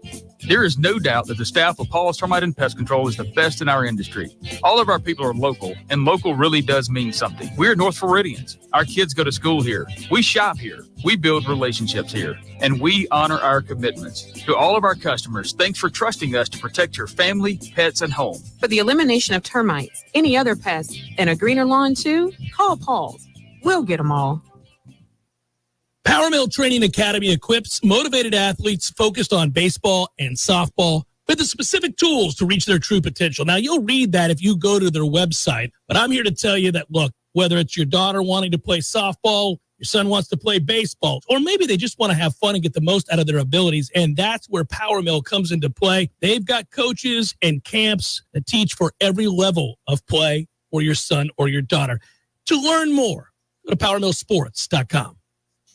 [SPEAKER 9] There is no doubt that the staff of Paul's Termite and Pest Control is the best in our industry. All of our people are local, and local really does mean something. We're North Floridians. Our kids go to school here. We shop here. We build relationships here, and we honor our commitments. To all of our customers, thanks for trusting us to protect your family, pets, and home.
[SPEAKER 25] For the elimination of termites, any other pests, and a greener lawn too, call Paul's. We'll get them all.
[SPEAKER 1] Power Mill Training Academy equips motivated athletes focused on baseball and softball with the specific tools to reach their true potential. Now, you'll read that if you go to their website, but I'm here to tell you that, look, whether it's your daughter wanting to play softball, your son wants to play baseball, or maybe they just want to have fun and get the most out of their abilities, and that's where Power Mill comes into play. They've got coaches and camps that teach for every level of play for your son or your daughter. To learn more, go to PowerMillSports.com.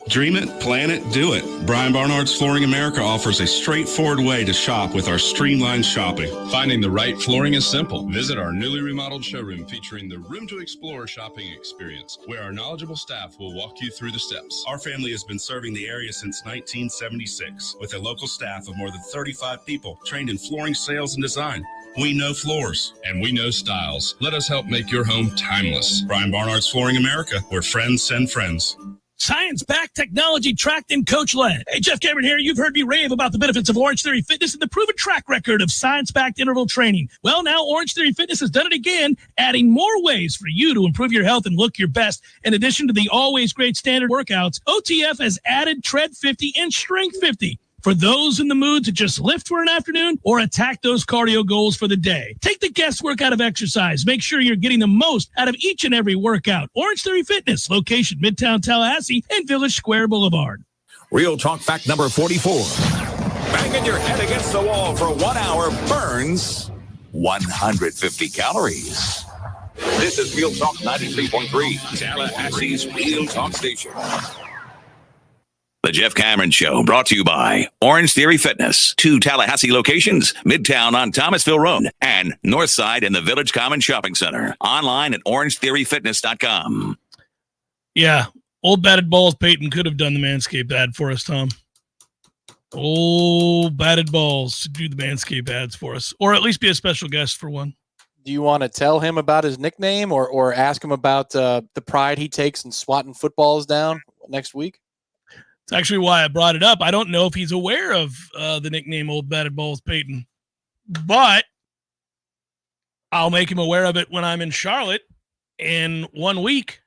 [SPEAKER 26] Dream it, plan it, do it. Brian Barnard's Flooring America offers a straightforward way to shop with our streamlined shopping. Finding the right flooring is simple. Visit our newly remodeled showroom featuring the Room to Explore shopping experience, where our knowledgeable staff will walk you through the steps. Our family has been serving the area since 1976 with a local staff of more than 35 people trained in flooring sales and design. We know floors, and we know styles. Let us help make your home timeless. Brian Barnard's Flooring America, where friends send friends.
[SPEAKER 1] Science-backed, technology-tracked, and coach-led. Hey, Jeff Cameron here. You've heard me rave about the benefits of Orange Theory Fitness and the proven track record of science-backed interval training. Well, now Orange Theory Fitness has done it again, adding more ways for you to improve your health and look your best. In addition to the always great standard workouts, OTF has added Tread 50 and Strength 50. For those in the mood to just lift for an afternoon or attack those cardio goals for the day. Take the guesswork out of exercise. Make sure you're getting the most out of each and every workout. Orange Theory Fitness, location Midtown Tallahassee and Village Square Boulevard.
[SPEAKER 12] Real Talk fact number 44. Banging your head against the wall for 1 hour burns 150 calories. This is Real Talk 93.3, Tallahassee's Real Talk station. The Jeff Cameron Show, brought to you by Orange Theory Fitness. 2 Tallahassee locations, Midtown on Thomasville Road and Northside in the Village Common Shopping Center. Online at orangetheoryfitness.com.
[SPEAKER 1] Yeah, old batted balls Peyton could have done the Manscaped ad for us, Tom. Old batted balls to do the Manscaped ads for us, or at least be a special guest for one.
[SPEAKER 2] Do you want to tell him about his nickname or ask him about the pride he takes in swatting footballs down next week?
[SPEAKER 1] It's actually why I brought it up. I don't know if he's aware of the nickname Old Batted Balls Peyton, but I'll make him aware of it when I'm in Charlotte. In 1 week,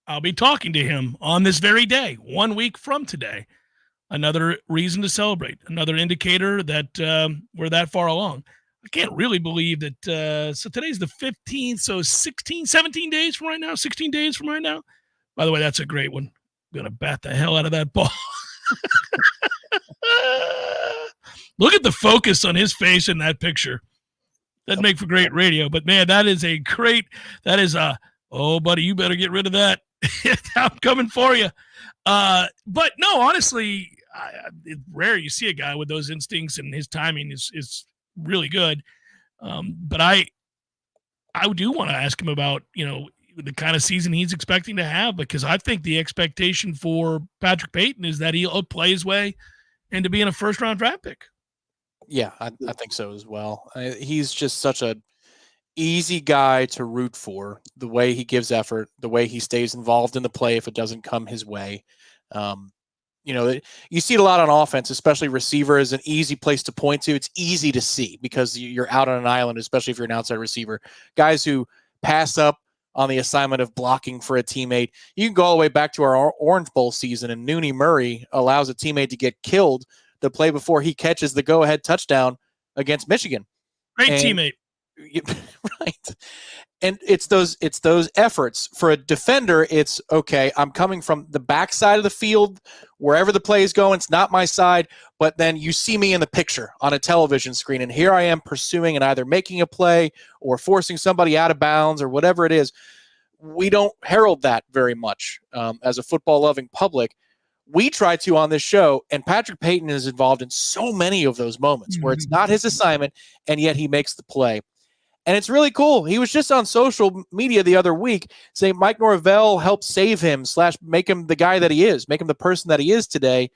[SPEAKER 1] I'll be talking to him on this very day, 1 week from today. Another reason to celebrate, another indicator that we're that far along. I can't really believe that. So today's the 15th, so 17 days from right now, 16 days from right now. By the way, that's a great one. Gonna bat the hell out of that ball. Look at the focus on his face in that picture. That'd make for great radio, but man, that is oh buddy, you better get rid of that. I'm coming for you. But no, honestly, it's rare you see a guy with those instincts, and his timing is really good. But I do want to ask him about, the kind of season he's expecting to have, because I think the expectation for Patrick Payton is that he'll play his way into being a first-round draft pick.
[SPEAKER 2] Yeah, I think so as well. He's just such a easy guy to root for. The way he gives effort, the way he stays involved in the play if it doesn't come his way. You see it a lot on offense, especially receiver is an easy place to point to. It's easy to see because you're out on an island, especially if you're an outside receiver. Guys who pass up on the assignment of blocking for a teammate. You can go all the way back to our Orange Bowl season, and Nooney Murray allows a teammate to get killed the play before he catches the go-ahead touchdown against Michigan.
[SPEAKER 1] Great teammate.
[SPEAKER 2] Right. And it's those efforts. For a defender, it's okay, I'm coming from the backside of the field, wherever the play is going, it's not my side, but then you see me in the picture on a television screen, and here I am pursuing and either making a play or forcing somebody out of bounds or whatever it is. We don't herald that very much as a football-loving public. We try to on this show, and Patrick Payton is involved in so many of those moments where it's not his assignment, and yet he makes the play. And it's really cool. He was just on social media the other week saying Mike Norvell helped save him / make him the guy that he is, make him the person that he is today.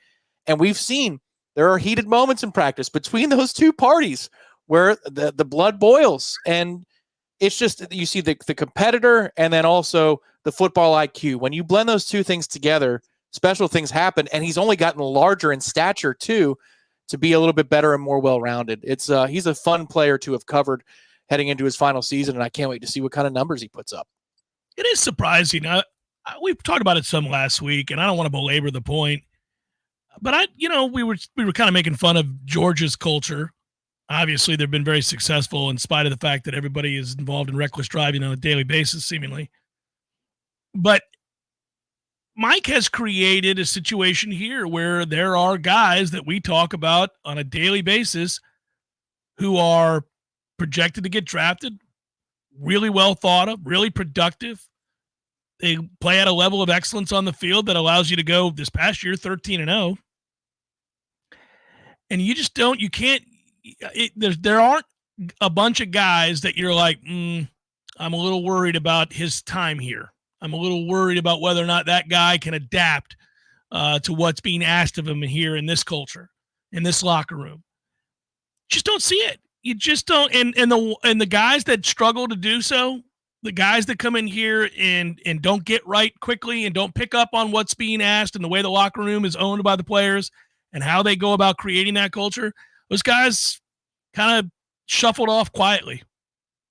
[SPEAKER 2] And we've seen there are heated moments in practice between those two parties where the blood boils. And it's just, you see the competitor and then also the football IQ. When you blend those two things together, special things happen. And he's only gotten larger in stature too, to be a little bit better and more well-rounded. He's a fun player to have covered heading into his final season, and I can't wait to see what kind of numbers he puts up.
[SPEAKER 1] It is surprising. We talked about it some last week, and I don't want to belabor the point, but we were kind of making fun of Georgia's culture. Obviously, they've been very successful in spite of the fact that everybody is involved in reckless driving on a daily basis, seemingly. But Mike has created a situation here where there are guys that we talk about on a daily basis who are projected to get drafted, really well thought of, really productive. They play at a level of excellence on the field that allows you to go this past year 13-0. And there aren't a bunch of guys that you're like, I'm a little worried about his time here. I'm a little worried about whether or not that guy can adapt to what's being asked of him here in this culture, in this locker room. Just don't see it. You just don't, and the guys that struggle to do so, the guys that come in here and don't get right quickly and don't pick up on what's being asked and the way the locker room is owned by the players and how they go about creating that culture, those guys kind of shuffled off quietly.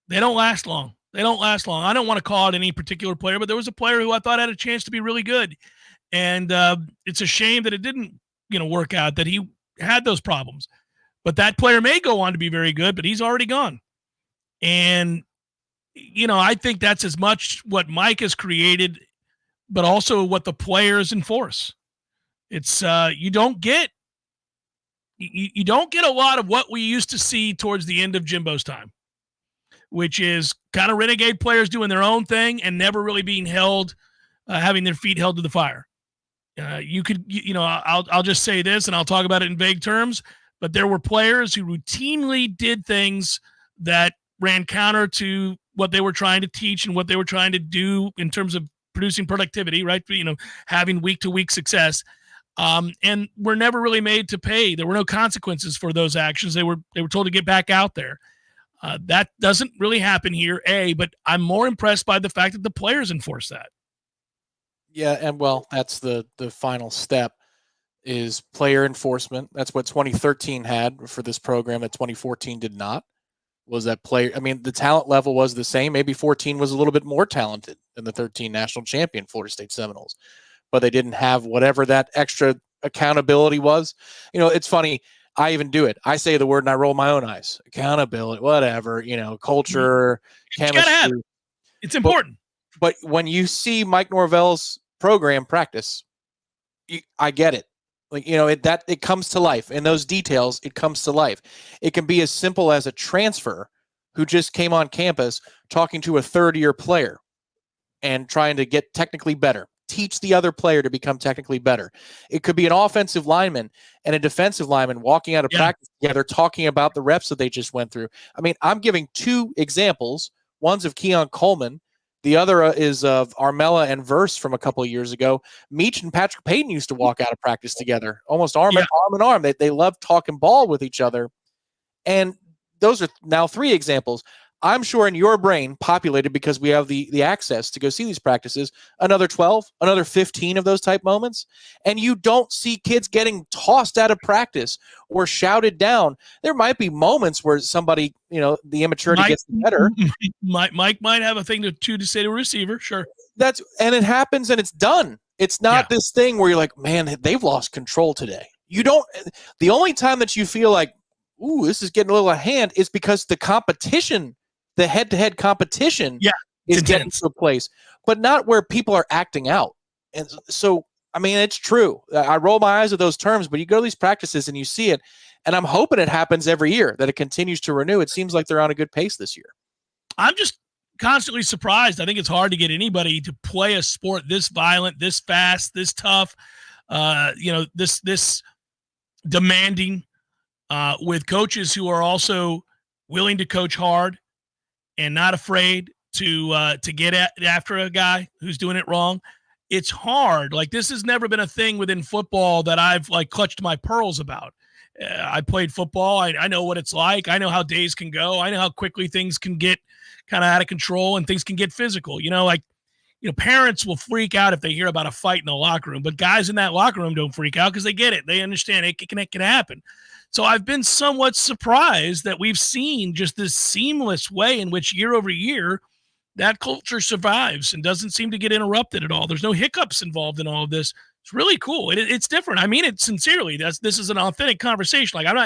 [SPEAKER 1] They don't last long. I don't want to call out any particular player, but there was a player who I thought had a chance to be really good. And it's a shame that it didn't, work out, that he had those problems. But that player may go on to be very good, but he's already gone. And, I think that's as much what Mike has created, but also what the players enforce. It's you don't get a lot of what we used to see towards the end of Jimbo's time, which is kind of renegade players doing their own thing and never really being held, having their feet held to the fire. I'll just say this, and I'll talk about it in vague terms. But there were players who routinely did things that ran counter to what they were trying to teach and what they were trying to do in terms of producing productivity, right? Having week-to-week success. And were never really made to pay. There were no consequences for those actions. They were told to get back out there. That doesn't really happen here, but I'm more impressed by the fact that the players enforce that.
[SPEAKER 2] Yeah, and that's the final step. Is player enforcement. That's what 2013 had for this program that 2014 did not. Was that player? I mean, the talent level was the same. Maybe 14 was a little bit more talented than the 13 national champion Florida State Seminoles, but they didn't have whatever that extra accountability was. It's funny. I even do it. I say the word and I roll my own eyes. Accountability, whatever, culture, chemistry.
[SPEAKER 1] It's important.
[SPEAKER 2] But when you see Mike Norvell's program practice, I get it. It comes to life. In those details, it comes to life. It can be as simple as a transfer who just came on campus talking to a third-year player and trying to get technically better, teach the other player to become technically better. It could be an offensive lineman and a defensive lineman walking out of practice together talking about the reps that they just went through. I mean, I'm giving two examples. One's of Keon Coleman. The other is of Armella and Verse from a couple of years ago. Meach and Patrick Payton used to walk out of practice together, almost arm in arm. They love talking ball with each other. And those are now 3 examples. I'm sure in your brain, populated because we have the access to go see these practices, another 12, another 15 of those type moments. And you don't see kids getting tossed out of practice or shouted down. There might be moments where somebody, the immaturity gets better.
[SPEAKER 1] Mike might have a thing to say to a receiver. Sure.
[SPEAKER 2] And it happens and it's done. It's not this thing where you're like, man, they've lost control today. The only time that you feel like, ooh, this is getting a little out of hand is because the competition, the head-to-head competition is getting to a place, but not where people are acting out. And so, I mean, it's true. I roll my eyes at those terms, but you go to these practices and you see it, and I'm hoping it happens every year, that it continues to renew. It seems like they're on a good pace this year.
[SPEAKER 1] I'm just constantly surprised. I think it's hard to get anybody to play a sport this violent, this fast, this tough, this demanding, with coaches who are also willing to coach hard and not afraid to get after a guy who's doing it wrong. It's hard. Like, this has never been a thing within football that I've clutched my pearls about. I played football. I know what it's like. I know how days can go. I know how quickly things can get kind of out of control and things can get physical. Parents will freak out if they hear about a fight in the locker room, but guys in that locker room don't freak out because they get it. They understand it can happen. So I've been somewhat surprised that we've seen just this seamless way in which year over year that culture survives and doesn't seem to get interrupted at all. There's no hiccups involved in all of this. It's really cool. It's different. I mean it sincerely. This is an authentic conversation. Like, I'm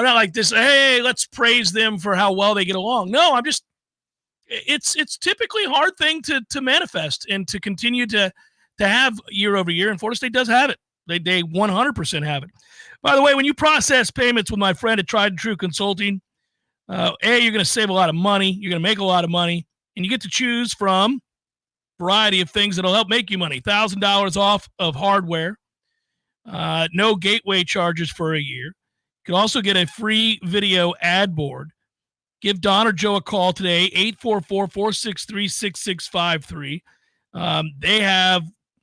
[SPEAKER 1] not like this, hey, let's praise them for how well they get along. No, it's typically a hard thing to manifest and to continue to have year over year. And Florida State does have it. They 100% have it. By the way, when you process payments with my friend at Tried and True Consulting, you're going to save a lot of money. You're going to make a lot of money, and you get to choose from a variety of things that'll help make you money. $1,000 off of hardware, no gateway charges for a year. You can also get a free video ad board. Give Don or Joe a call today, 844-463-6653.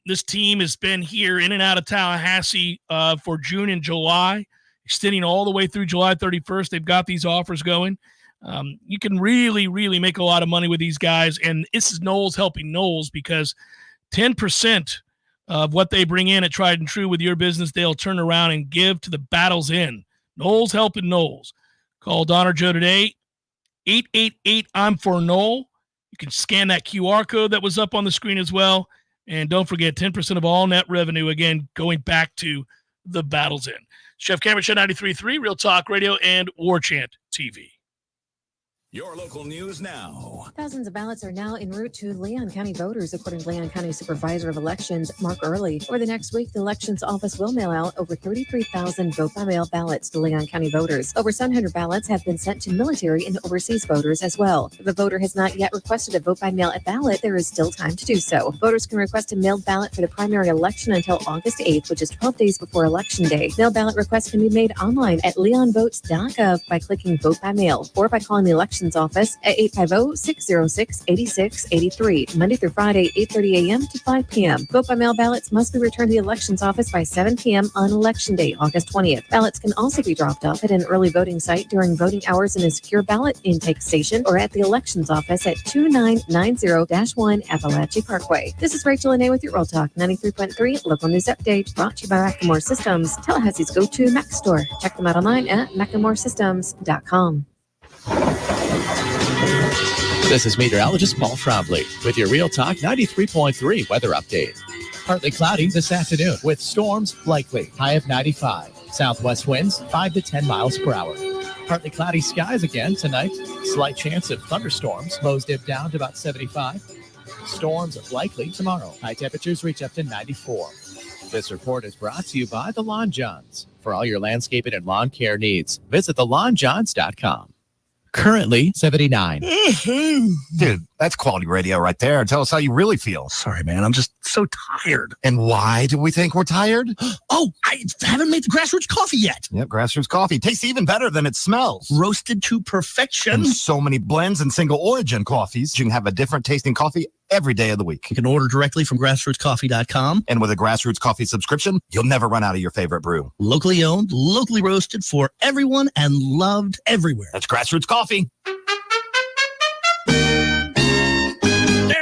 [SPEAKER 1] This team has been here in and out of Tallahassee for June and July, extending all the way through July 31st. They've got these offers going. You can really, really make a lot of money with these guys, and this is Knowles helping Knowles, because 10% of what they bring in at Tried and True with your business, they'll turn around and give to the Battles Inn. Knowles helping Knowles. Call Don or Joe today, 888-I'm-for-Knoll. You can scan that QR code that was up on the screen as well. And don't forget, 10% of all net revenue, again, going back to the Battles Inn. Chef Cameron Show 93.3, Real Talk Radio, and Warchant TV.
[SPEAKER 12] Your local news now.
[SPEAKER 5] Thousands of ballots are now en route to Leon County voters, according to Leon County Supervisor of Elections, Mark Early. Over the next week, the Elections Office will mail out over 33,000 vote-by-mail ballots to Leon County voters. Over 700 ballots have been sent to military and overseas voters as well. If a voter has not yet requested a vote-by-mail ballot, there is still time to do so. Voters can request a mailed ballot for the primary election until August 8th, which is 12 days before Election Day. Mail ballot requests can be made online at leonvotes.gov by clicking Vote by Mail or by calling the Elections Office at 850-606-8683, Monday through Friday, 8:30 a.m. to 5 p.m. Vote by mail ballots must be returned to the Elections Office by 7 p.m. on Election Day, August 20th. Ballots can also be dropped off at an early voting site during voting hours in a secure ballot intake station or at the Elections Office at 2990-1 Appalachia Parkway. This is Rachel Anay with your Real Talk 93.3 Local News Update, brought to you by Macklemore Systems, Tallahassee's go-to Mac store. Check them out online at MacklemoreSystems.com.
[SPEAKER 8] This is meteorologist Paul Trombley with your Real Talk 93.3 weather update. Partly cloudy this afternoon with storms likely, high of 95. Southwest winds 5 to 10 miles per hour. Partly cloudy skies again tonight. Slight chance of thunderstorms. Lows dip down to about 75. Storms likely tomorrow. High temperatures reach up to 94. This report is brought to you by The Lawn Johns. For all your landscaping and lawn care needs, visit thelawnjohns.com. Currently 79.
[SPEAKER 11] Dude, that's quality radio right there. Tell us how you really feel.
[SPEAKER 14] Sorry, man. I'm just so tired.
[SPEAKER 11] And why do we think we're tired?
[SPEAKER 14] Oh, I haven't made the grassroots coffee yet.
[SPEAKER 11] Yep, grassroots coffee. Tastes even better than it smells.
[SPEAKER 14] Roasted to perfection.
[SPEAKER 11] And so many blends and single origin coffees. You can have a different tasting coffee every day of the week.
[SPEAKER 14] You can order directly from grassrootscoffee.com.
[SPEAKER 11] And with a Grassroots Coffee subscription, you'll never run out of your favorite brew.
[SPEAKER 14] Locally owned, locally roasted for everyone and loved everywhere.
[SPEAKER 11] That's Grassroots Coffee.
[SPEAKER 1] There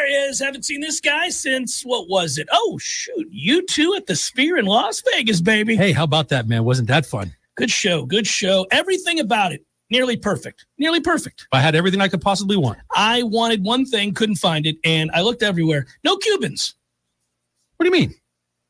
[SPEAKER 1] he is. Haven't seen this guy since, what was it? Oh, shoot. U2 at the Sphere in Las Vegas, baby.
[SPEAKER 15] Hey, how about that, man? Wasn't that fun?
[SPEAKER 1] Good show. Good show. Everything about it. Nearly perfect. Nearly perfect.
[SPEAKER 15] I had everything I could possibly want.
[SPEAKER 1] I wanted one thing, couldn't find it, and I looked everywhere. No Cubans.
[SPEAKER 15] What do you mean?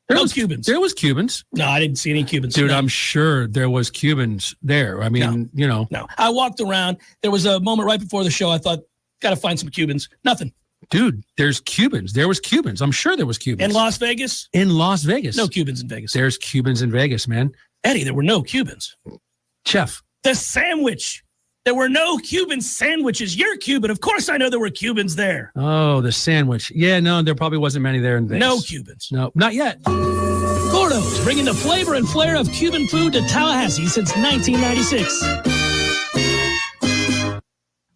[SPEAKER 1] No Cubans.
[SPEAKER 15] There was Cubans.
[SPEAKER 1] No, I didn't see any Cubans.
[SPEAKER 15] Dude,
[SPEAKER 1] No.
[SPEAKER 15] I'm sure there was Cubans there. I mean,
[SPEAKER 1] No. I walked around. There was a moment right before the show. I thought, got to find some Cubans. Nothing.
[SPEAKER 15] Dude, there's Cubans. There was Cubans. I'm sure there was Cubans.
[SPEAKER 1] In Las Vegas?
[SPEAKER 15] In Las Vegas.
[SPEAKER 1] No Cubans in Vegas.
[SPEAKER 15] There's Cubans in Vegas, man.
[SPEAKER 1] Eddie, there were no Cubans.
[SPEAKER 15] Chef.
[SPEAKER 1] The sandwich. There were no Cuban sandwiches. You're Cuban. Of course I know there were Cubans there.
[SPEAKER 15] Oh, the sandwich. Yeah, no, there probably wasn't many there in Vegas.
[SPEAKER 1] No Cubans.
[SPEAKER 15] No, not yet.
[SPEAKER 1] Gordo's, bringing the flavor and flair of Cuban food to Tallahassee since 1996.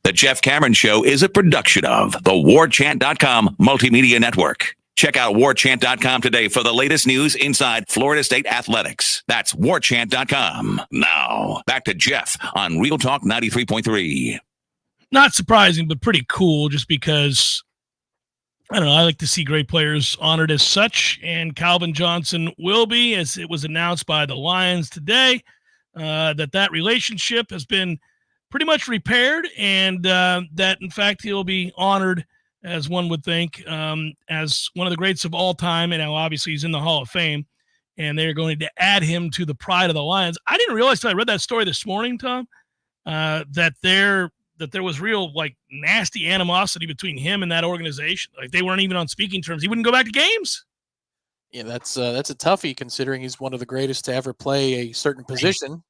[SPEAKER 12] The Jeff Cameron Show is a production of the Warchant.com Multimedia Network. Check out Warchant.com today for the latest news inside Florida State athletics. That's Warchant.com. Now, back to Jeff on Real Talk 93.3.
[SPEAKER 1] Not surprising, but pretty cool just because, I don't know, I like to see great players honored as such, and Calvin Johnson will be, as it was announced by the Lions today, that relationship has been pretty much repaired, and that, in fact, he'll be honored, as one would think, as one of the greats of all time. And now, obviously, he's in the Hall of Fame, and they're going to add him to the pride of the Lions. I didn't realize till I read that story this morning, Tom, that there was real, like, nasty animosity between him and that organization. Like, they weren't even on speaking terms. He wouldn't go back to games.
[SPEAKER 2] Yeah, that's a toughie considering he's one of the greatest to ever play a certain position.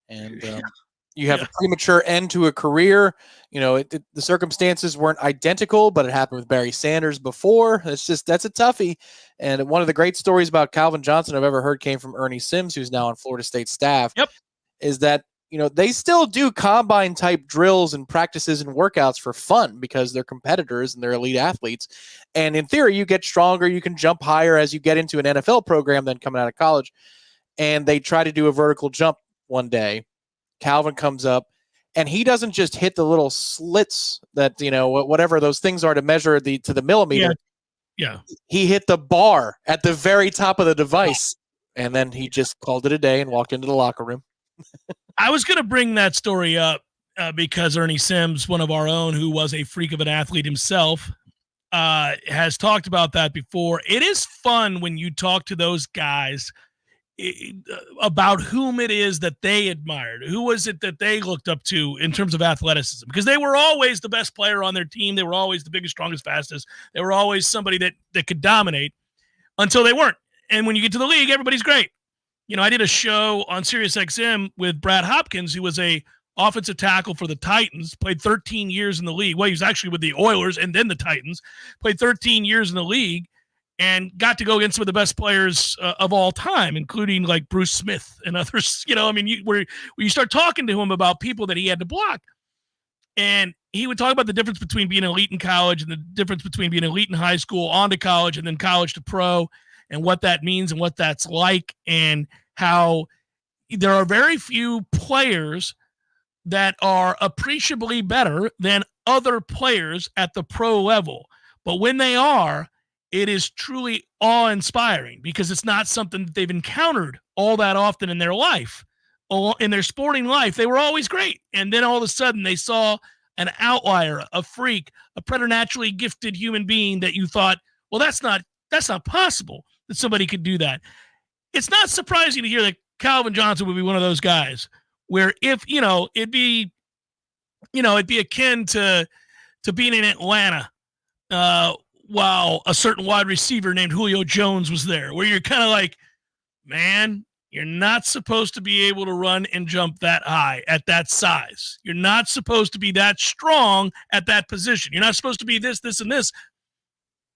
[SPEAKER 2] And you have a premature end to a career. You know, the circumstances weren't identical, but it happened with Barry Sanders before. That's a toughie. And one of the great stories about Calvin Johnson I've ever heard came from Ernie Sims, who's now on Florida State staff.
[SPEAKER 1] Yep.
[SPEAKER 2] Is that, you know, they still do combine type drills and practices and workouts for fun because they're competitors and they're elite athletes. And in theory, you get stronger, you can jump higher as you get into an NFL program than coming out of college. And they try to do a vertical jump one day. Calvin comes up and he doesn't just hit the little slits that, you know, whatever those things are to measure to the millimeter.
[SPEAKER 1] Yeah.
[SPEAKER 2] He hit the bar at the very top of the device. And then he just called it a day and walked into the locker room.
[SPEAKER 1] I was going to bring that story up because Ernie Sims, one of our own, who was a freak of an athlete himself, has talked about that before. It is fun when you talk to those guys about whom it is that they admired. Who was it that they looked up to in terms of athleticism? Because they were always the best player on their team. They were always the biggest, strongest, fastest. They were always somebody that could dominate until they weren't. And when you get to the league, everybody's great. You know, I did a show on SiriusXM with Brad Hopkins, who was a offensive tackle for the Titans, played 13 years in the league. Well, he was actually with the Oilers and then the Titans, played 13 years in the league, and got to go against some of the best players of all time, including like Bruce Smith and others. You know, I mean, where you start talking to him about people that he had to block, and he would talk about the difference between being elite in college and the difference between being elite in high school, on to college, and then college to pro, and what that means and what that's like, and how there are very few players that are appreciably better than other players at the pro level. But when they are, it is truly awe-inspiring because it's not something that they've encountered all that often in their life. In their sporting life, they were always great. And then all of a sudden they saw an outlier, a freak, a preternaturally gifted human being that you thought, well, that's not possible that somebody could do that. It's not surprising to hear that Calvin Johnson would be one of those guys where if, you know, it'd be akin to being in Atlanta while a certain wide receiver named Julio Jones was there, where you're kind of like, man, you're not supposed to be able to run and jump that high at that size. You're not supposed to be that strong at that position. You're not supposed to be this, and this.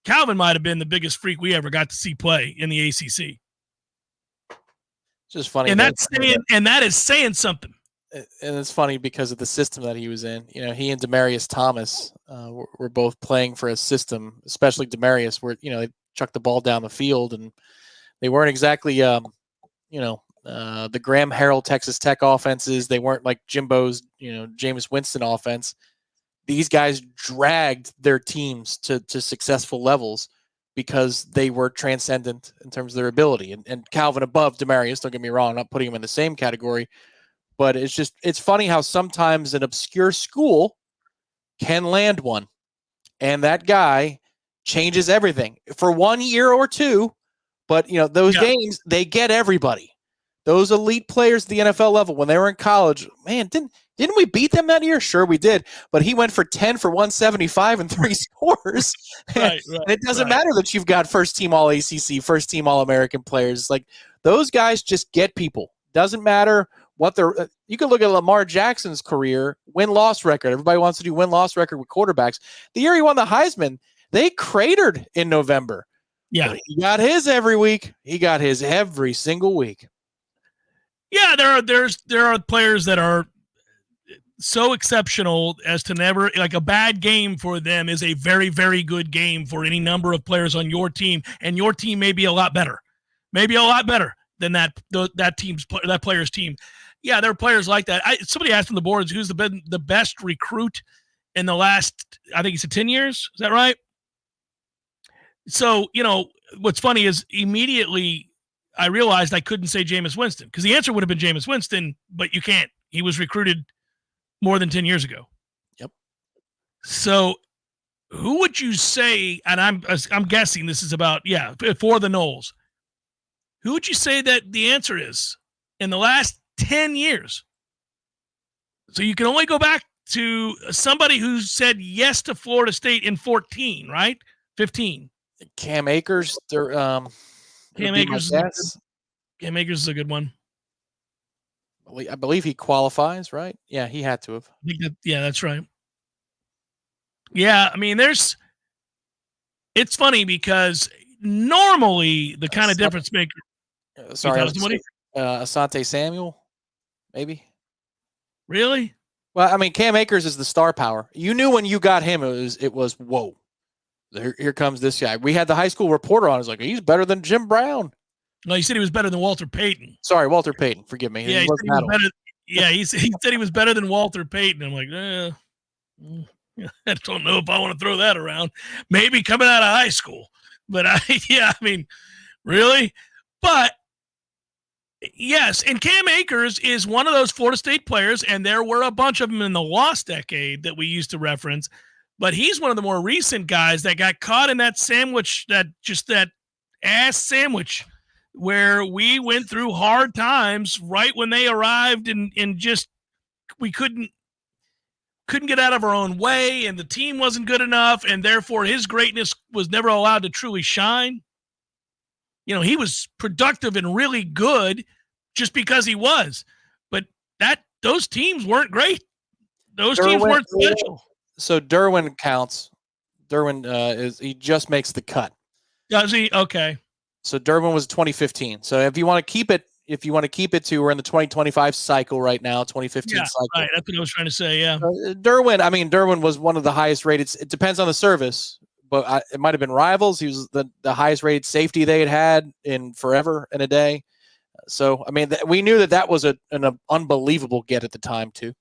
[SPEAKER 1] Calvin might have been the biggest freak we ever got to see play in the ACC.
[SPEAKER 2] It's just funny.
[SPEAKER 1] And that is saying something.
[SPEAKER 2] And it's funny because of the system that he was in. You know, he and Demarius Thomas were both playing for a system, especially Demarius, where, you know, they chucked the ball down the field, and they weren't exactly, the Graham Harrell Texas Tech offenses. They weren't like Jimbo's, Jameis Winston offense. These guys dragged their teams to successful levels because they were transcendent in terms of their ability. And Calvin above Demarius, don't get me wrong, I'm not putting him in the same category. But it's funny how sometimes an obscure school can land one, and that guy changes everything for 1 year or two. But, those games, they get everybody. Those elite players at the NFL level, when they were in college, man, didn't we beat them that year? Sure, we did. But he went for 10 for 175 and 3 scores.
[SPEAKER 1] Right,
[SPEAKER 2] and it doesn't matter that you've got first-team All-ACC, first-team All-American players. Like, those guys just get people. Doesn't matter what they're. You can look at Lamar Jackson's career, win-loss record. Everybody wants to do win-loss record with quarterbacks. The year he won the Heisman, they cratered in November.
[SPEAKER 1] Yeah.
[SPEAKER 2] But he got his every week. He got his every single week.
[SPEAKER 1] Yeah, there are players that are so exceptional as to never, like, a bad game for them is a very, very good game for any number of players on your team, and your team may be a lot better. Maybe a lot better than that player's team. Yeah, there are players like that. Somebody asked on the boards who's the best recruit in the last, I think he said 10 years. Is that right? So, what's funny is immediately I realized I couldn't say Jameis Winston, because the answer would have been Jameis Winston, but you can't. He was recruited more than 10 years ago.
[SPEAKER 2] Yep.
[SPEAKER 1] So who would you say, and I'm guessing this is about, for the Noles, who would you say that the answer is in the last 10 years? So you can only go back to somebody who said yes to Florida State in 14, right? 15.
[SPEAKER 2] Cam Akers.
[SPEAKER 1] Cam Akers is a good one.
[SPEAKER 2] I believe he qualifies, right? Yeah, he had to have.
[SPEAKER 1] Yeah, that's right. Yeah, I mean, it's funny because normally the kind of difference maker.
[SPEAKER 2] Asante Samuel, maybe.
[SPEAKER 1] Really?
[SPEAKER 2] Well, I mean, Cam Akers is the star power. You knew when you got him, it was whoa. Here comes this guy. We had the high school reporter on. I was like, he's better than Jim Brown.
[SPEAKER 1] No, he said he was better than Walter Payton.
[SPEAKER 2] Sorry, Walter Payton. Forgive me.
[SPEAKER 1] Yeah, he said he was better than Walter Payton. I'm like, I don't know if I want to throw that around. Maybe coming out of high school. But really? But yes, and Cam Akers is one of those Florida State players, and there were a bunch of them in the lost decade that we used to reference. But he's one of the more recent guys that got caught in that sandwich, that ass sandwich, where we went through hard times right when they arrived, and just we couldn't get out of our own way, and the team wasn't good enough, and therefore his greatness was never allowed to truly shine. He was productive and really good just because he was, but those teams weren't great. Those teams weren't special.
[SPEAKER 2] So Derwin counts. Derwin he just makes the cut.
[SPEAKER 1] Does he? Okay.
[SPEAKER 2] So Derwin was 2015. So if you want to keep it to, we're in the 2025 cycle right now, 2015 cycle.
[SPEAKER 1] Right. That's what I was trying to say. Yeah.
[SPEAKER 2] Derwin was one of the highest rated. It depends on the service, but it might have been Rivals. He was the highest rated safety they had in forever and a day. So, I mean, we knew that was an unbelievable get at the time too.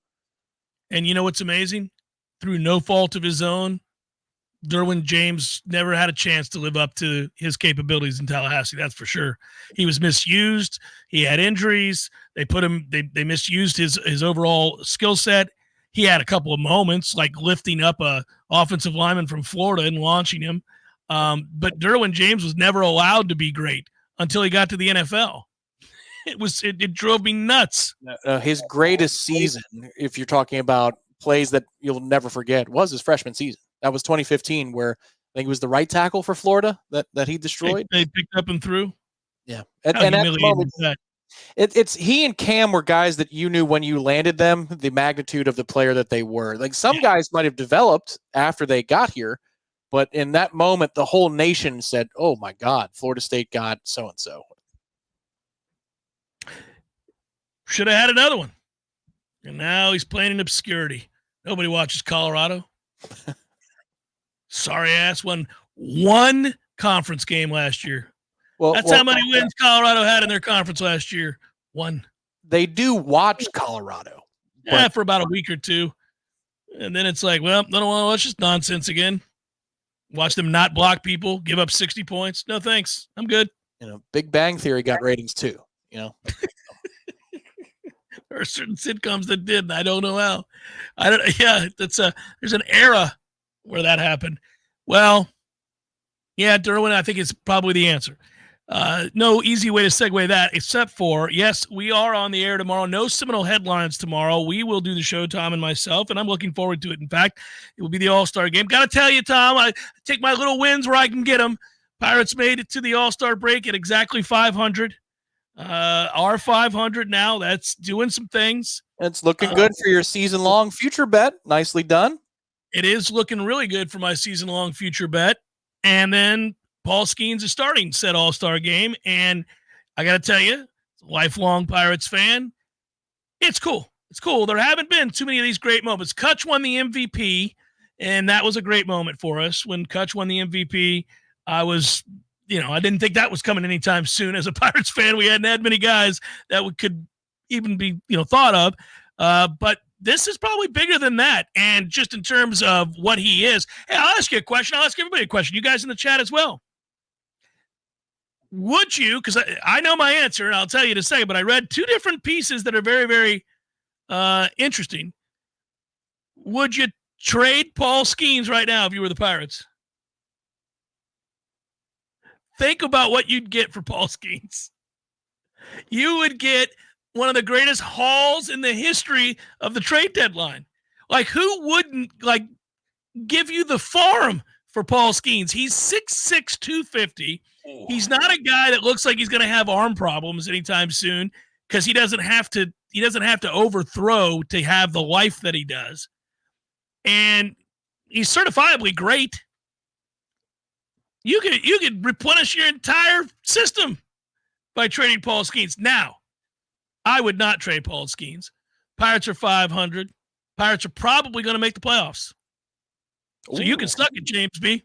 [SPEAKER 1] And you know what's amazing? Through no fault of his own, Derwin James never had a chance to live up to his capabilities in Tallahassee. That's for sure. He was misused. He had injuries. They misused his overall skill set. He had a couple of moments like lifting up a offensive lineman from Florida and launching him. But Derwin James was never allowed to be great until he got to the NFL. It drove me nuts.
[SPEAKER 2] His greatest season, if you're talking about plays that you'll never forget, was his freshman season. That was 2015, where I think it was the right tackle for Florida that he destroyed.
[SPEAKER 1] They picked up and threw.
[SPEAKER 2] Yeah, and at the moment, it's he and Cam were guys that you knew when you landed them the magnitude of the player that they were. Like some guys might have developed after they got here, but in that moment, the whole nation said, "Oh my God, Florida State got so and so."
[SPEAKER 1] Should have had another one. And now he's playing in obscurity. Nobody watches Colorado. Sorry ass won one conference game last year. That's how many wins Colorado had in their conference last year. One.
[SPEAKER 2] They do watch Colorado.
[SPEAKER 1] Yeah, for about a week or two. And then it's like, well, I don't want to watch this nonsense again. Watch them not block people, give up 60 points. No, thanks. I'm good.
[SPEAKER 2] Big Bang Theory got ratings too, There
[SPEAKER 1] are certain sitcoms that did. I don't know how. There's an era where that happened. Well, yeah, Derwin, I think it's probably the answer. No easy way to segue that, except for, yes, we are on the air tomorrow. No Seminole headlines tomorrow. We will do the show, Tom and myself, and I'm looking forward to it. In fact, it will be the All-Star game. Got to tell you, Tom, I take my little wins where I can get them. Pirates made it to the All-Star break at exactly 500. Our 500 now. That's doing some things.
[SPEAKER 2] It's looking good for your season-long future bet. Nicely done.
[SPEAKER 1] It is looking really good for my season-long future bet. And then Paul Skeens is starting said All-Star game, and I got to tell you, lifelong Pirates fan, it's cool. It's cool. There haven't been too many of these great moments. Kutch won the MVP, and that was a great moment for us. When Kutch won the MVP, I was, I didn't think that was coming anytime soon. As a Pirates fan, we hadn't had many guys that could even be, thought of. But this is probably bigger than that. And just in terms of what he is, hey, I'll ask you a question. I'll ask everybody a question. You guys in the chat as well. Would you, because I know my answer, and I'll tell you in a second, but I read two different pieces that are very, very interesting. Would you trade Paul Skeens right now if you were the Pirates? Think about what you'd get for Paul Skeens. You would get one of the greatest hauls in the history of the trade deadline. Like, who wouldn't, give you the farm for Paul Skeens? He's 6'6", 250. He's not a guy that looks like he's going to have arm problems anytime soon because he doesn't have to overthrow to have the life that he does. And he's certifiably great. You could replenish your entire system by trading Paul Skeens. Now, I would not trade Paul Skeens. Pirates are 500. Pirates are probably going to make the playoffs. So you can suck it, James B.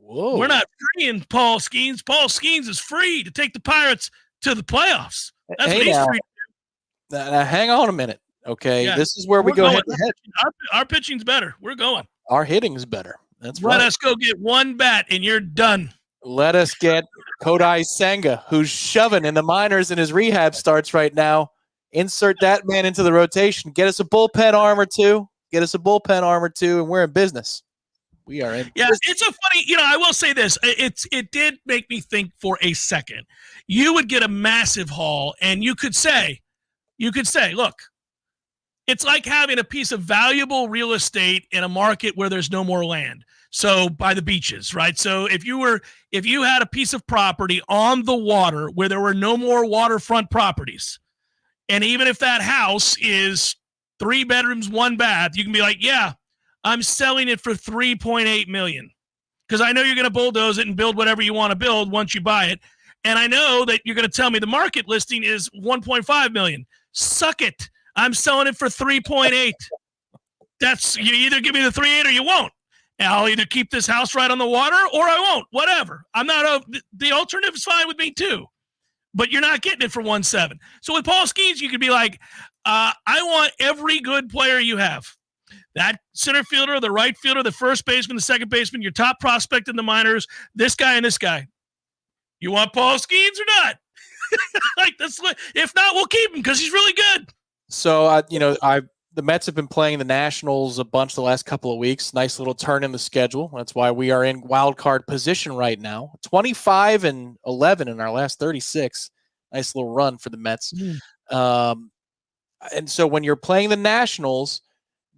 [SPEAKER 2] Whoa.
[SPEAKER 1] We're not freeing Paul Skeens. Paul Skeens is free to take the Pirates to the playoffs. That's what he's free to do.
[SPEAKER 2] Now, hang on a minute, okay? Yeah. This is where we go head to head.
[SPEAKER 1] Our pitching's better. We're going.
[SPEAKER 2] Our hitting's better. That's right.
[SPEAKER 1] Let us go get one bat, and you're done.
[SPEAKER 2] Let us get Kodai Senga, who's shoving in the minors in his rehab starts right now. Insert that man into the rotation. Get us a bullpen arm or two. And we're in business. We are in.
[SPEAKER 1] Yeah, it's a funny, I will say this. It did make me think for a second. You would get a massive haul, and you could say, look, it's like having a piece of valuable real estate in a market where there's no more land. So by the beaches, right? So if you had a piece of property on the water where there were no more waterfront properties, and even if that house is 3 bedrooms, 1 bath, you can be like, yeah, I'm selling it for $3.8 million because I know you're going to bulldoze it and build whatever you want to build once you buy it. And I know that you're going to tell me the market listing is $1.5 million. Suck it. I'm selling it for 3.8. That's, you either give me the 3.8 or you won't. And I'll either keep this house right on the water or I won't, whatever. The alternative is fine with me too, but you're not getting it for 1.7. So with Paul Skeens, you could be like, I want every good player you have. That center fielder, the right fielder, the first baseman, the second baseman, your top prospect in the minors, this guy and this guy. You want Paul Skeens or not? If not, we'll keep him because he's really good.
[SPEAKER 2] So, the Mets have been playing the Nationals a bunch the last couple of weeks. Nice little turn in the schedule. That's why we are in wild card position right now. 25-11 in our last 36. Nice little run for the Mets. And so when you're playing the Nationals,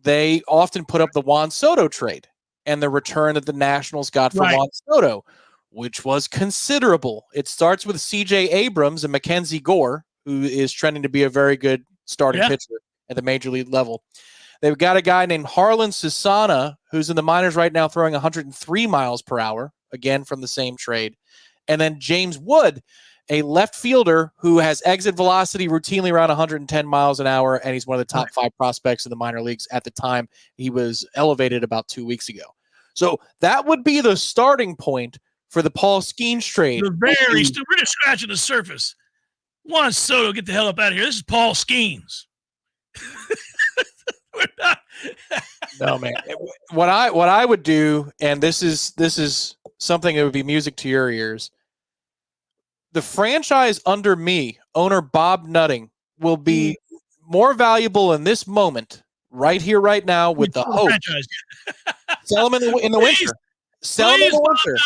[SPEAKER 2] they often put up the Juan Soto trade and the return that the Nationals got for Juan Soto, which was considerable. It starts with C.J. Abrams and Mackenzie Gore, who is trending to be a very good starting pitcher at the major league level. They've got a guy named Harlan Susana, who's in the minors right now throwing 103 miles per hour, again from the same trade. And then James Wood. a left fielder who has exit velocity routinely around 110 miles an hour, and he's one of the top 5 prospects in the minor leagues at the time. He was elevated about 2 weeks ago. So that would be the starting point for the Paul Skeens trade.
[SPEAKER 1] We're just scratching the surface. Juan Soto, get the hell up out of here. This is Paul Skeens. We're not.
[SPEAKER 2] No, man. What I would do, and this is something that would be music to your ears. The franchise under me, owner Bob Nutting, will be more valuable in this moment, right here, right now, with the hope. Sell them in the winter. Sell them in the winter.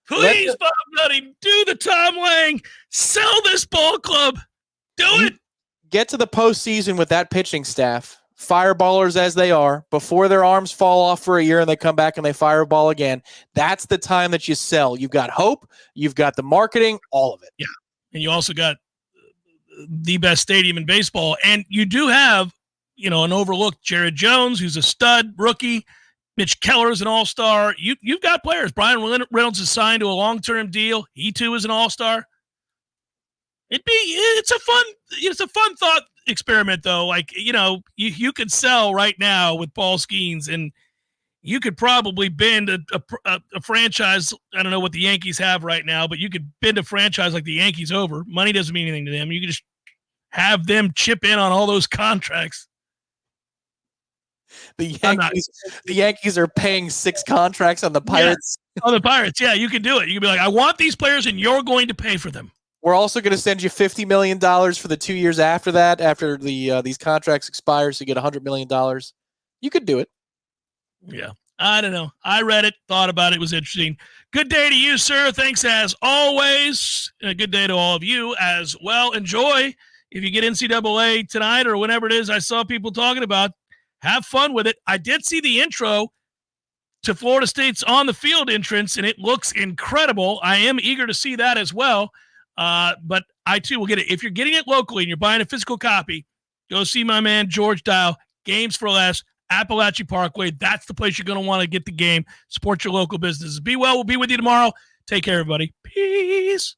[SPEAKER 1] Please, Bob Nutting, do the Tom Lang. Sell this ball club. Do it.
[SPEAKER 2] Get to the postseason with that pitching staff, fireballers as they are, before their arms fall off for a year and they come back and they fireball again. That's the time that you sell. You've got hope. You've got the marketing, all of it.
[SPEAKER 1] Yeah. And you also got the best stadium in baseball. And you do have, an overlooked Jared Jones, who's a stud rookie. Mitch Keller's an all-star. You've got players. Brian Reynolds is signed to a long-term deal. He too is an all-star. It's a fun thought experiment though. Like, you could sell right now with Paul Skeens, and you could probably bend a franchise. I don't know what the Yankees have right now, but you could bend a franchise like the Yankees over. Money doesn't mean anything to them. You could just have them chip in on all those contracts.
[SPEAKER 2] The Yankees are paying 6 contracts on the Pirates.
[SPEAKER 1] Yeah, on the Pirates, yeah, you can do it. You can be like, I want these players, and you're going to pay for them.
[SPEAKER 2] We're also going to send you $50 million for the 2 years after that, after these contracts expire, so you get $100 million. You could do it.
[SPEAKER 1] Yeah, I don't know. I read it, thought about it. It was interesting. Good day to you, sir. Thanks as always. And a good day to all of you as well. Enjoy. If you get NCAA tonight or whenever it is I saw people talking about, have fun with it. I did see the intro to Florida State's On the Field entrance, and it looks incredible. I am eager to see that as well. But I, too, will get it. If you're getting it locally and you're buying a physical copy, go see my man George Dial, Games for Less, Appalachian Parkway. That's the place you're going to want to get the game. Support your local businesses. Be well. We'll be with you tomorrow. Take care, everybody. Peace.